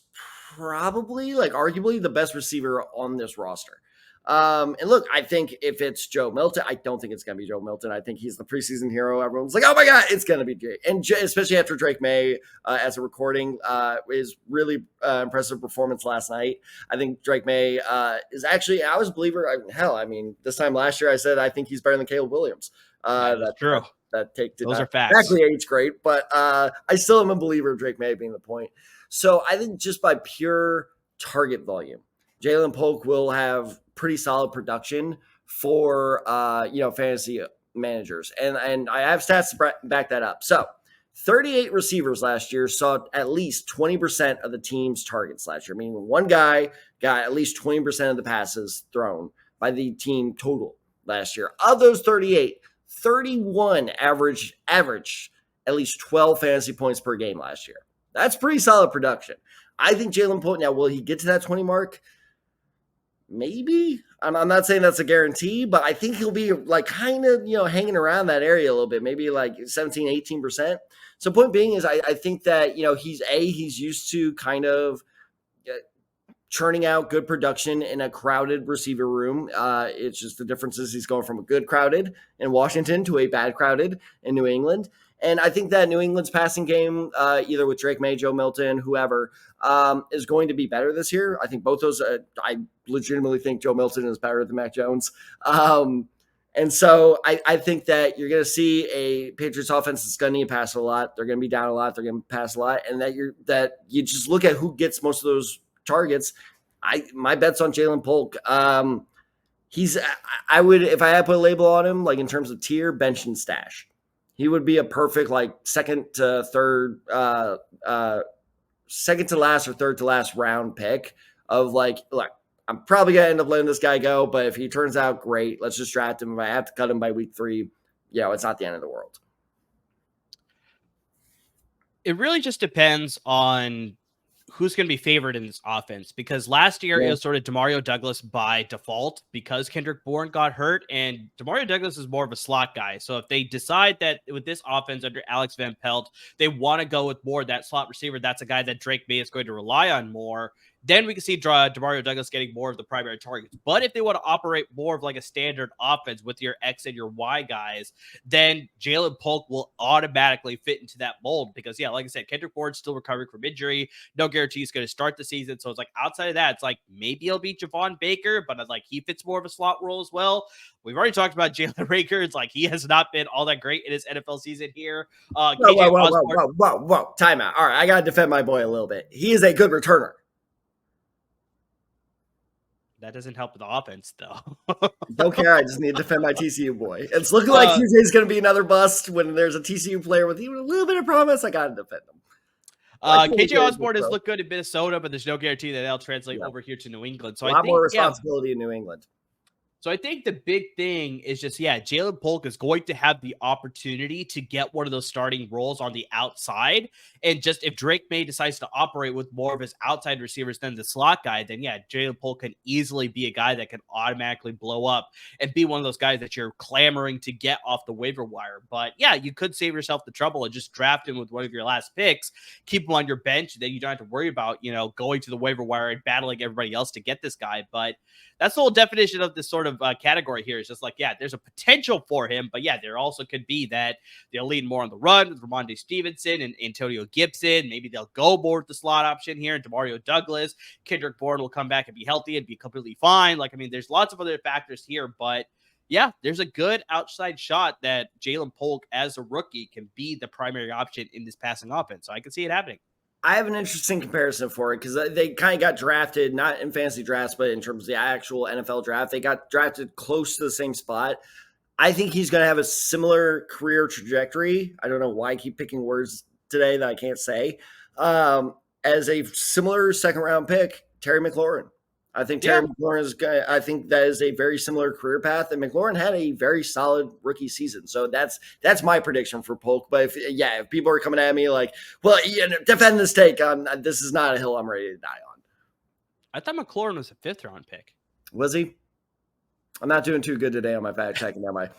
probably arguably the best receiver on this roster. And look, I think if it's Joe Milton, I don't think it's going to be Joe Milton. I think he's the preseason hero. Everyone's like, oh my God, it's going to be Jay. And especially after Drake Maye, as a recording, is really impressive performance last night. I think Drake Maye is actually, I was a believer. This time last year, I said, I think he's better than Caleb Williams. That's true. That take did Those not are facts. exactly age great, but I still am a believer of Drake Maye being the point. So I think just by pure target volume, Jalen Polk will have pretty solid production for fantasy managers, and I have stats to back that up. So 38 receivers last year saw at least 20% of the team's targets last year, meaning one guy got at least 20% of the passes thrown by the team total last year. Of those 38, 31 average at least 12 fantasy points per game last year. That's pretty solid production. I think Jalen Polk, now will he get to that 20 mark? Maybe. I'm not saying that's a guarantee, but I think he'll be kind of hanging around that area a little bit, maybe 17, 18%. So point being is I think that he's used to kind of churning out good production in a crowded receiver room. It's just the difference is he's going from a good crowded in Washington to a bad crowded in New England. And I think that New England's passing game, either with Drake Maye, Joe Milton, whoever, is going to be better this year. I think both those, I legitimately think Joe Milton is better than Mac Jones. And so I think that you're going to see a Patriots offense that's going to need to pass a lot. They're going to be down a lot. They're going to pass a lot. And that you just look at who gets most of those targets. My bet's on Jalen Polk. I would, if I had to put a label on him, in terms of tier, bench and stash. He would be a perfect second to last or third to last round pick of look, I'm probably going to end up letting this guy go, but if he turns out great, let's just draft him. If I have to cut him by week 3, it's not the end of the world. It really just depends on who's going to be favored in this offense, because last year it was sort of Demario Douglas by default because Kendrick Bourne got hurt, and Demario Douglas is more of a slot guy. So if they decide that with this offense under Alex Van Pelt, they want to go with more that slot receiver, that's a guy that Drake Maye is going to rely on more, then we can see Demario Douglas getting more of the primary targets. But if they want to operate more of like a standard offense with your X and your Y guys, then Jalen Polk will automatically fit into that mold because, like I said, Kendrick Bourne's still recovering from injury. No guarantee he's going to start the season. So it's like outside of that, it's like maybe he'll be Javon Baker, but like he fits more of a slot role as well. We've already talked about Jalen Raker. It's like he has not been all that great in his NFL season here. Whoa. Time out. All right, I got to defend my boy a little bit. He is a good returner. That doesn't help with the offense, though. Don't care. I just need to defend my TCU boy. It's looking like QJ is going to be another bust when there's a TCU player with even a little bit of promise. I got to defend him. KJ Osborne has looked good in Minnesota, but there's no guarantee that they'll translate over here to New England. So a lot more responsibility in New England. So I think the big thing is just, Jalen Polk is going to have the opportunity to get one of those starting roles on the outside. And just if Drake Maye decides to operate with more of his outside receivers than the slot guy, then Jalen Polk can easily be a guy that can automatically blow up and be one of those guys that you're clamoring to get off the waiver wire. But you could save yourself the trouble and just draft him with one of your last picks, keep him on your bench. Then you don't have to worry about, going to the waiver wire and battling everybody else to get this guy. But that's the whole definition of this sort of category here. Is just like, there's a potential for him, but there also could be that they'll lean more on the run with Ramondre Stevenson and Antonio Gibson. Maybe they'll go more with the slot option here. And Demario Douglas, Kendrick Bourne will come back and be healthy and be completely fine. There's lots of other factors here, but there's a good outside shot that Jalen Polk as a rookie can be the primary option in this passing offense. So I can see it happening. I have an interesting comparison for it because they kind of got drafted, not in fantasy drafts, but in terms of the actual NFL draft. They got drafted close to the same spot. I think he's going to have a similar career trajectory. I don't know why I keep picking words today that I can't say. As a similar second-round pick, Terry McLaurin. I think Terry McLaurin is going. I think that is a very similar career path, and McLaurin had a very solid rookie season. So that's my prediction for Polk. But if people are coming at me like, well, defend this take, this is not a hill I'm ready to die on. I thought McLaurin was a 5th-round pick. Was he? I'm not doing too good today on my fact checking, am I?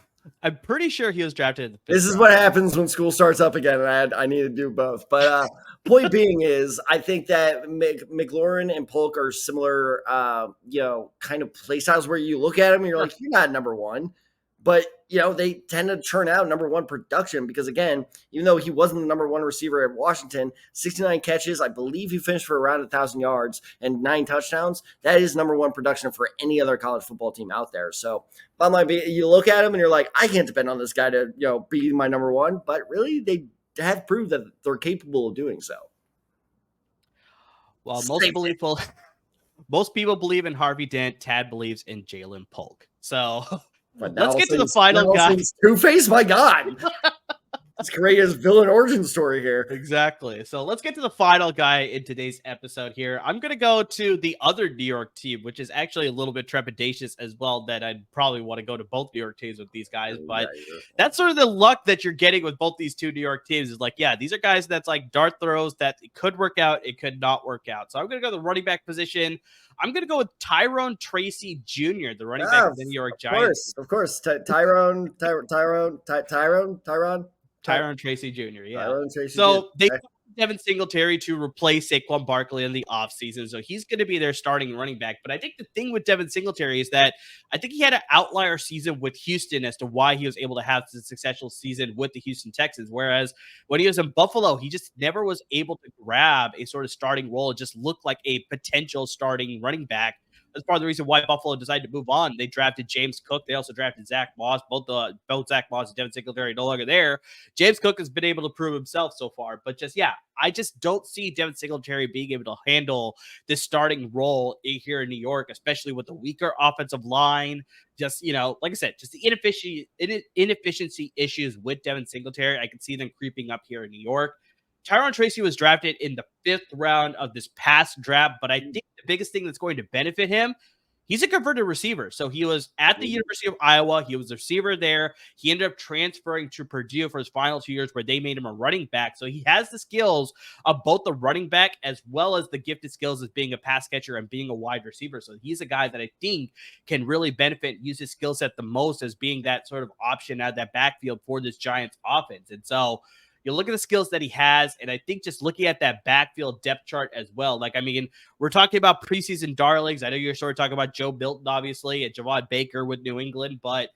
I'm pretty sure he was drafted in the 5th This is what happens when school starts up again, and I need to do both. But point being is, I think that McLaurin and Polk are similar, kind of play styles where you look at them and you're like, you're not number one. But, they tend to churn out number one production because, again, even though he wasn't the number one receiver at Washington, 69 catches, I believe he finished for around 1,000 yards and 9 touchdowns. That is number one production for any other college football team out there. So, bottom line, you look at him and you're like, I can't depend on this guy to, be my number one. But really, they have proved that they're capable of doing so. Well, most people believe in Harvey Dent. Tad believes in Jalen Polk. So let's get to the final guy. Two-Face, my God. Let's create his villain origin story here. Exactly. So let's get to the final guy in today's episode here. I'm going to go to the other New York team, which is actually a little bit trepidatious as well, that I'd probably want to go to both New York teams with these guys. But that's sort of the luck that you're getting with both these two New York teams is like, these are guys that's like dart throws that it could work out. It could not work out. So I'm going to go to the running back position. I'm going to go with Tyrone Tracy Jr., the running back of the New York Giants. Of course. Tyrone Tracy Jr., Tyrone Tracy so Jr. They got Devin Singletary to replace Saquon Barkley in the offseason, so he's going to be their starting running back. But I think the thing with Devin Singletary is that I think he had an outlier season with Houston as to why he was able to have a successful season with the Houston Texans, whereas when he was in Buffalo, he just never was able to grab a sort of starting role. It just looked like a potential starting running back. That's part of the reason why Buffalo decided to move on. They drafted James Cook. They also drafted Zach Moss. Both Zach Moss and Devin Singletary no longer there. James Cook has been able to prove himself so far. But I just don't see Devin Singletary being able to handle this starting role here in New York, especially with the weaker offensive line. Just, like I said, just the inefficiency issues with Devin Singletary. I can see them creeping up here in New York. Tyrone Tracy was drafted in the 5th round of this past draft, but I think the biggest thing that's going to benefit him He's a converted receiver. So he was at the University of Iowa. He was a receiver there. He ended up transferring to Purdue for his final 2 years where they made him a running back. So he has the skills of both the running back as well as the gifted skills as being a pass catcher and being a wide receiver. So he's a guy that I think can really benefit, use his skill set the most as being that sort of option out of that backfield for this Giants offense. And so you look at the skills that he has, and I think just looking at that backfield depth chart as well. Like, I mean, we're talking about preseason darlings. I know you're sort of talking about Joe Milton, obviously, and Javon Baker with New England, but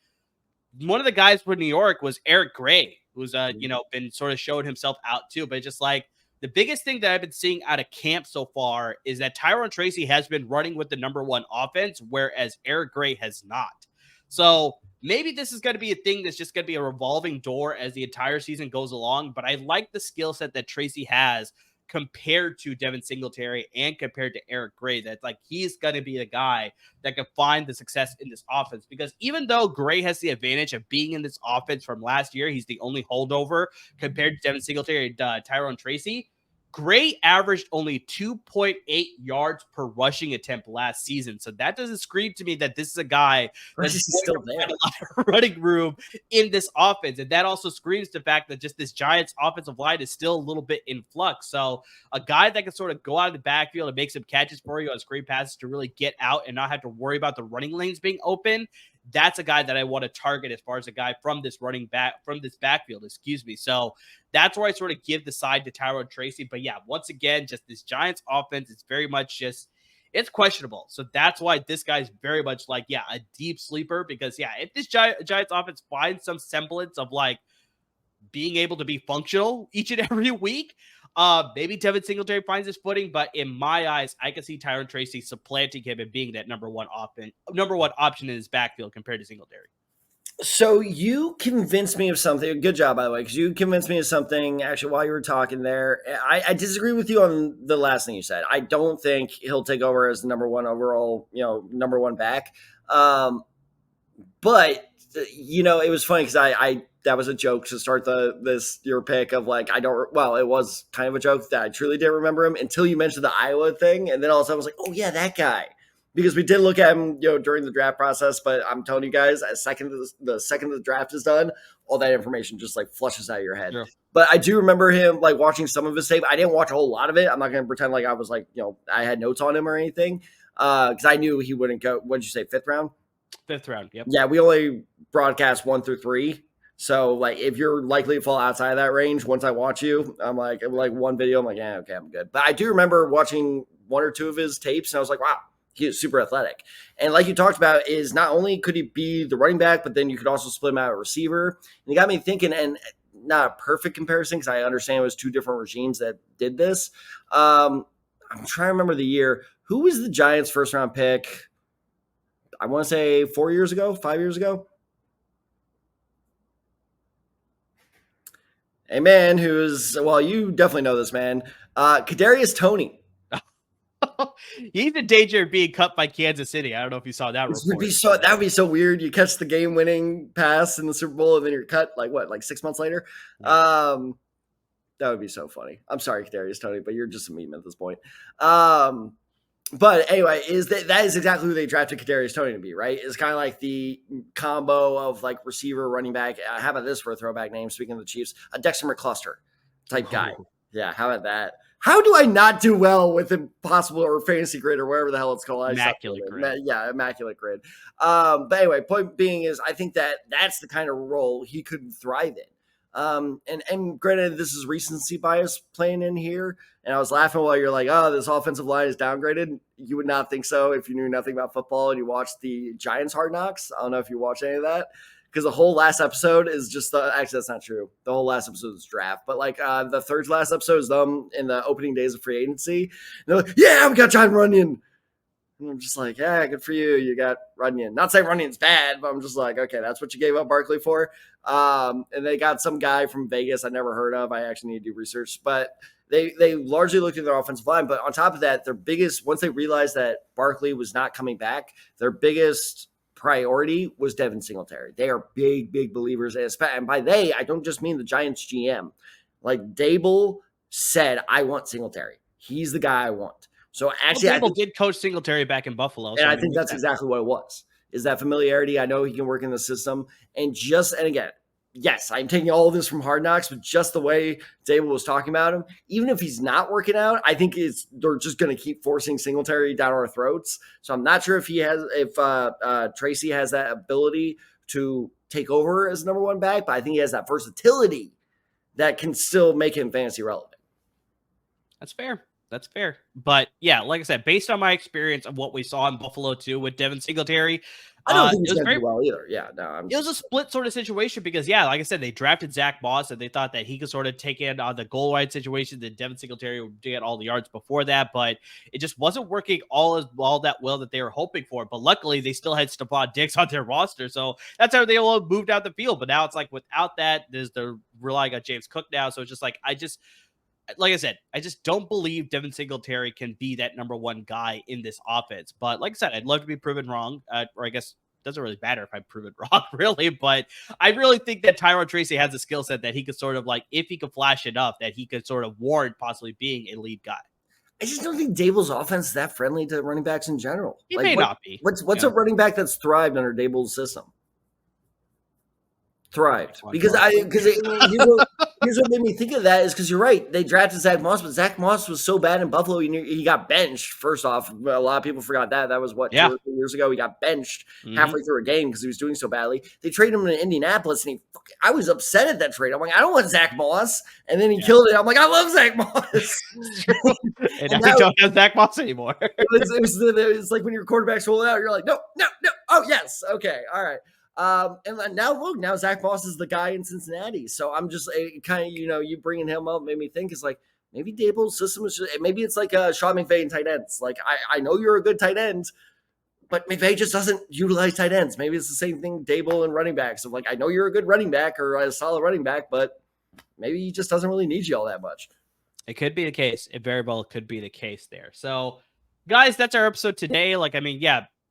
one of the guys with New York was Eric Gray, who's been sort of showing himself out too. But just like the biggest thing that I've been seeing out of camp so far is that Tyrone Tracy has been running with the number one offense, whereas Eric Gray has not. So maybe this is going to be a thing that's just going to be a revolving door as the entire season goes along. But I like the skill set that Tracy has compared to Devin Singletary and compared to Eric Gray. That's like he's going to be the guy that can find the success in this offense. Because even though Gray has the advantage of being in this offense from last year, he's the only holdover compared to Devin Singletary and Tyrone Tracy. Gray averaged only 2.8 yards per rushing attempt last season. So that doesn't scream to me that this is a guy that's still there. A lot of running room in this offense. And that also screams the fact that just this Giants offensive line is still a little bit in flux. So a guy that can sort of go out of the backfield and make some catches for you on screen passes to really get out and not have to worry about the running lanes being open. That's a guy that I want to target as far as a guy from this backfield, excuse me. So that's where I sort of give the side to Tyrone Tracy. But yeah, once again, just this Giants offense is very much it's questionable. So that's why this guy's very much like, a deep sleeper because if this Giants offense finds some semblance of like being able to be functional each and every week, maybe Devin Singletary finds his footing, but in my eyes, I can see Tyrone Tracy supplanting him and being that number one option in his backfield compared to Singletary. So you convinced me of something. Good job, by the way, because you convinced me of something actually while you were talking there. I disagree with you on the last thing you said. I don't think he'll take over as the number one overall, number one back. But it was funny because I that was a joke to start your pick of like, it was kind of a joke that I truly didn't remember him until you mentioned the Iowa thing. And then all of a sudden I was like, oh yeah, that guy. Because we did look at him, during the draft process, but I'm telling you guys, the second the draft is done, all that information just like flushes out of your head. Sure. But I do remember him like watching some of his tape. I didn't watch a whole lot of it. I'm not going to pretend like I was like, I had notes on him or anything. Because I knew he wouldn't go. What did you say? Fifth round? Fifth round. Yep. Yeah. We only broadcast 1 through 3. So like, if you're likely to fall outside of that range, once I watch you, I'm like one video, I'm like, yeah, okay, I'm good. But I do remember watching 1 or 2 of his tapes and I was like, wow. He is super athletic. And like you talked about is not only could he be the running back, but then you could also split him out a receiver. And he got me thinking, and not a perfect comparison because I understand it was 2 different regimes that did this. I'm trying to remember the year. Who was the Giants' first round pick? I want to say 5 years ago. A man who's, you definitely know this man, Kadarius Toney. He's in danger of being cut by Kansas City. I don't know if you saw that report. That would be so weird. You catch the game-winning pass in the Super Bowl, and then you're cut like 6 months later. Yeah. That would be so funny. I'm sorry, Kadarius Toney, but you're just a meme at this point. But anyway, that is exactly who they drafted Kadarius Toney to be, right? It's kind of like the combo of like receiver, running back. How about this for a throwback name? Speaking of the Chiefs, a Dexter McCluster type guy. Yeah, how about that? How do I not do well with Impossible or Fantasy Grid or wherever the hell it's called? Immaculate Grid. Yeah, Immaculate Grid. But anyway, point being is I think that's the kind of role he could thrive in. And granted, this is recency bias playing in here. And I was laughing while you're like, oh, this offensive line is downgraded. You would not think so if you knew nothing about football and you watched the Giants Hard Knocks. I don't know if you watched any of that. Because the whole last episode is just actually that's not true. The whole last episode is draft, but like the third to last episode is them in the opening days of free agency. And they're like, "Yeah, we got John Runyon," and I'm just like, "Yeah, good for you. You got Runyon." Not saying Runyon's bad, but I'm just like, "Okay, that's what you gave up Barkley for." And they got some guy from Vegas I never heard of. I actually need to do research, but they largely looked at their offensive line. But on top of that, their biggest once they realized that Barkley was not coming back, their biggest priority was Devin Singletary. They are big believers. And by they, I don't just mean the Giants GM. Like Dable said, I want Singletary. He's the guy I want. So actually, Dable did coach Singletary back in Buffalo. And I think that's exactly what it was, is that familiarity. I know he can work in the system. And again, yes, I'm taking all of this from Hard Knocks, but just the way Dable was talking about him, even if he's not working out, I think they're just going to keep forcing Singletary down our throats. So I'm not sure if Tracy has that ability to take over as number one back, but I think he has that versatility that can still make him fantasy relevant. That's fair. That's fair. But yeah, like I said, based on my experience of what we saw in Buffalo too with Devin Singletary, I don't think it's going to do well either. Yeah, no. It was a split sort of situation because, yeah, like I said, they drafted Zach Moss and they thought that he could sort of take in on the goal line situation that Devin Singletary would get all the yards before that, but it just wasn't working all that well that they were hoping for. But luckily, they still had Stephon Diggs on their roster, so that's how they all moved out the field. But now it's like without that, they're relying on James Cook now. So it's just like like I said, I just don't believe Devin Singletary can be that number one guy in this offense. But like I said, I'd love to be proven wrong, or I guess it doesn't really matter if I prove it wrong, really. But I really think that Tyrone Tracy has a skill set that he could sort of like, if he could flash enough, that he could sort of warrant possibly being a lead guy. I just don't think Dable's offense is that friendly to running backs in general. He may not be. What's a running back that's thrived under Dable's system? Thrived because here's what made me think of that is because you're right. They drafted Zach Moss, but Zach Moss was so bad in Buffalo. He got benched. First off, a lot of people forgot that was 2 or 3 years ago. He got benched halfway through a game because he was doing so badly. They traded him to Indianapolis, and I was upset at that trade. I'm like, I don't want Zach Moss, and then he killed it. I'm like, I love Zach Moss. and now we don't have Zach Moss anymore. It's like when your quarterback's rolling out, you're like, no. Oh yes, okay, all right. And now Zach Moss is the guy in Cincinnati. So I'm just kind of, you bringing him up made me think is like, maybe Dable's system is maybe it's like Sean McVay in tight ends. Like, I know you're a good tight end, but McVay just doesn't utilize tight ends. Maybe it's the same thing Dable and running backs. So like, I know you're a good running back or a solid running back, but maybe he just doesn't really need you all that much. It could be the case. It very well could be the case there. So guys, that's our episode today.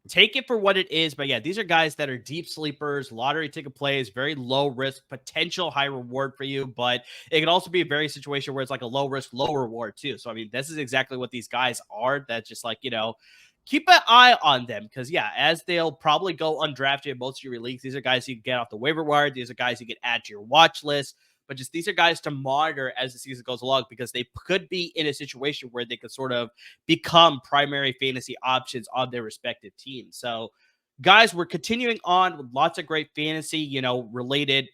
Take it for what it is. But yeah, these are guys that are deep sleepers, lottery ticket plays, very low risk, potential high reward for you. But it can also be a very situation where it's like a low risk, low reward too. So, I mean, this is exactly what these guys are. That's just like, keep an eye on them because, yeah, as they'll probably go undrafted in most of your leagues, these are guys you can get off the waiver wire. These are guys you can add to your watch list. But just these are guys to monitor as the season goes along because they could be in a situation where they could sort of become primary fantasy options on their respective teams. So, guys, we're continuing on with lots of great fantasy, related,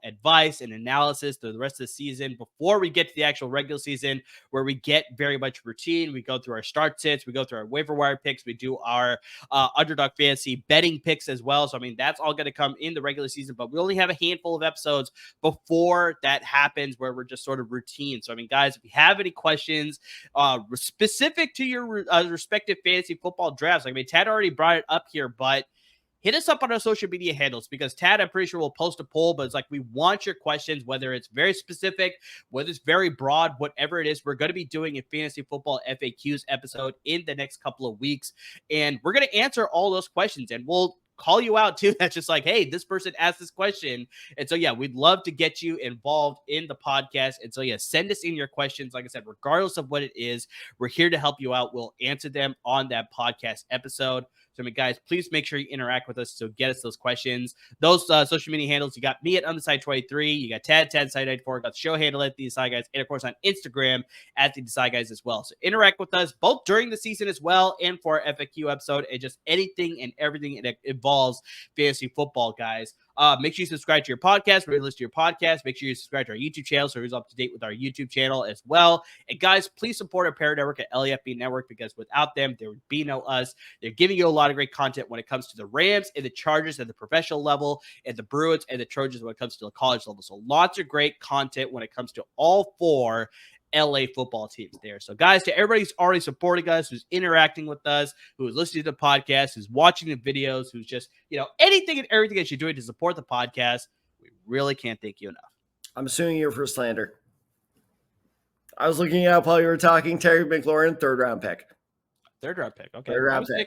advice and analysis through the rest of the season before we get to the actual regular season where we get very much routine. We go through our start sits, we go through our waiver wire picks, we do our underdog fantasy betting picks as well. So, I mean, that's all going to come in the regular season, but we only have a handful of episodes before that happens where we're just sort of routine. So, I mean, guys, if you have any questions specific to your respective fantasy football drafts, Tad already brought it up here, but hit us up on our social media handles because Tad, I'm pretty sure, will post a poll, but it's like we want your questions, whether it's very specific, whether it's very broad, whatever it is. We're going to be doing a fantasy football FAQs episode in the next couple of weeks, and we're going to answer all those questions, and we'll call you out too. That's just like, hey, this person asked this question. And so, yeah, we'd love to get you involved in the podcast. And so, yeah, send us in your questions. Like I said, regardless of what it is, we're here to help you out. We'll answer them on that podcast episode. So, I mean, guys, please make sure you interact with us to get us those questions. Those social media handles, you got me at Undecide23, you got Tad 94, got the show handle at The Decide Guys, and of course on Instagram at The Decide Guys as well. So interact with us both during the season as well and for our FAQ episode and just anything and everything that involves fantasy football, guys. Make sure you subscribe to your podcast, where you listen to your podcast. Make sure you subscribe to our YouTube channel so you're up to date with our YouTube channel as well. And guys, please support our parent network at LAFB Network because without them, there would be no us. They're giving you a lot of great content when it comes to the Rams and the Chargers at the professional level and the Bruins and the Trojans when it comes to the college level. So lots of great content when it comes to all four LA football teams there. So guys, to everybody who's already supporting us, who's interacting with us, who's listening to the podcast, who's watching the videos, who's just, anything and everything that you're doing to support the podcast, we really can't thank you enough. I'm assuming you're for slander. I was looking at while you were talking, Terry McLaurin, third round pick. Okay. Third round pick.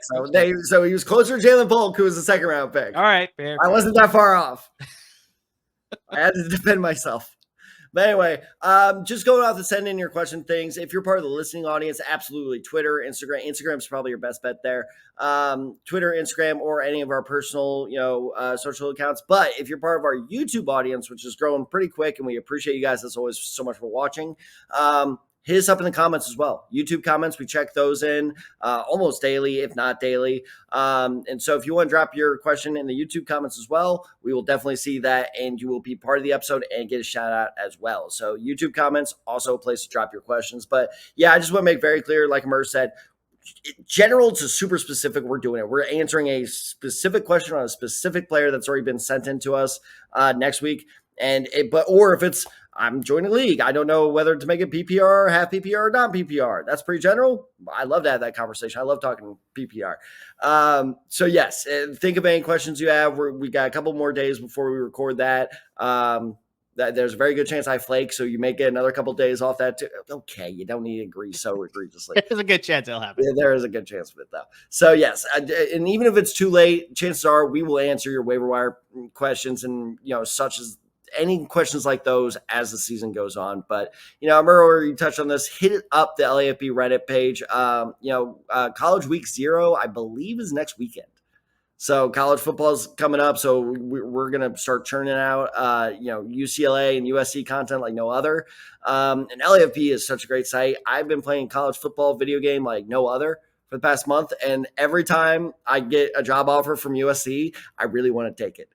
So he was closer to Jalen Polk, who was the second round pick. All right. Fair. I wasn't that far off. I had to defend myself. But anyway, just going out to send in your question things. If you're part of the listening audience, absolutely Twitter, Instagram. Instagram's probably your best bet there. Twitter, Instagram, or any of our personal, social accounts. But if you're part of our YouTube audience, which is growing pretty quick, and we appreciate you guys as always so much for watching, hit us up in the comments as well. YouTube comments, we check those in almost daily, if not daily. And so if you want to drop your question in the YouTube comments as well, we will definitely see that, and you will be part of the episode and get a shout out as well. So YouTube comments, also a place to drop your questions. But yeah, I just want to make very clear, like Amir said, general to super specific, we're doing it. We're answering a specific question on a specific player that's already been sent in to us next week. Or if it's, I'm joining a league, I don't know whether to make it PPR, half PPR, or not PPR. That's pretty general. I love to have that conversation. I love talking PPR. So yes, think of any questions you have. We got a couple more days before we record that. There's a very good chance I flake, so you may get another couple of days off that too. Okay, you don't need to agree so egregiously. There's a good chance it'll happen. There is a good chance of it, though. So, yes, and even if it's too late, chances are we will answer your waiver wire questions and, such as any questions like those as the season goes on. But, Murrow, you touched on this, hit up the LAFB Reddit page. College week 0, I believe, is next weekend. So college football is coming up, so we're going to start churning out, UCLA and USC content like no other. And LAFB is such a great site. I've been playing college football video game like no other for the past month, and every time I get a job offer from USC, I really want to take it.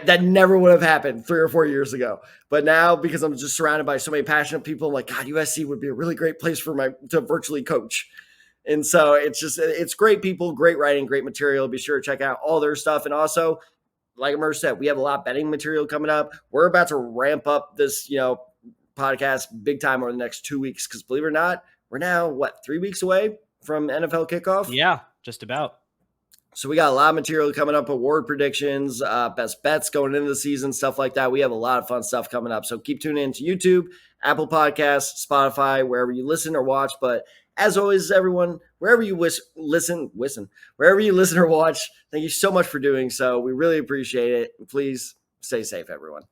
That never would have happened 3 or 4 years ago. But now, because I'm just surrounded by so many passionate people, I'm like, God, USC would be a really great place to virtually coach. And so it's great people, great writing, great material. Be sure to check out all their stuff. And also, like Amir said, we have a lot of betting material coming up. We're about to ramp up this, podcast big time over the next 2 weeks. Because believe it or not, we're now, 3 weeks away from NFL kickoff? Yeah, just about. So we got a lot of material coming up, award predictions, best bets going into the season, stuff like that. We have a lot of fun stuff coming up. So keep tuning in to YouTube, Apple Podcasts, Spotify, wherever you listen or watch. But as always, everyone, wherever you wherever you listen or watch, thank you so much for doing so. We really appreciate it. Please stay safe, everyone.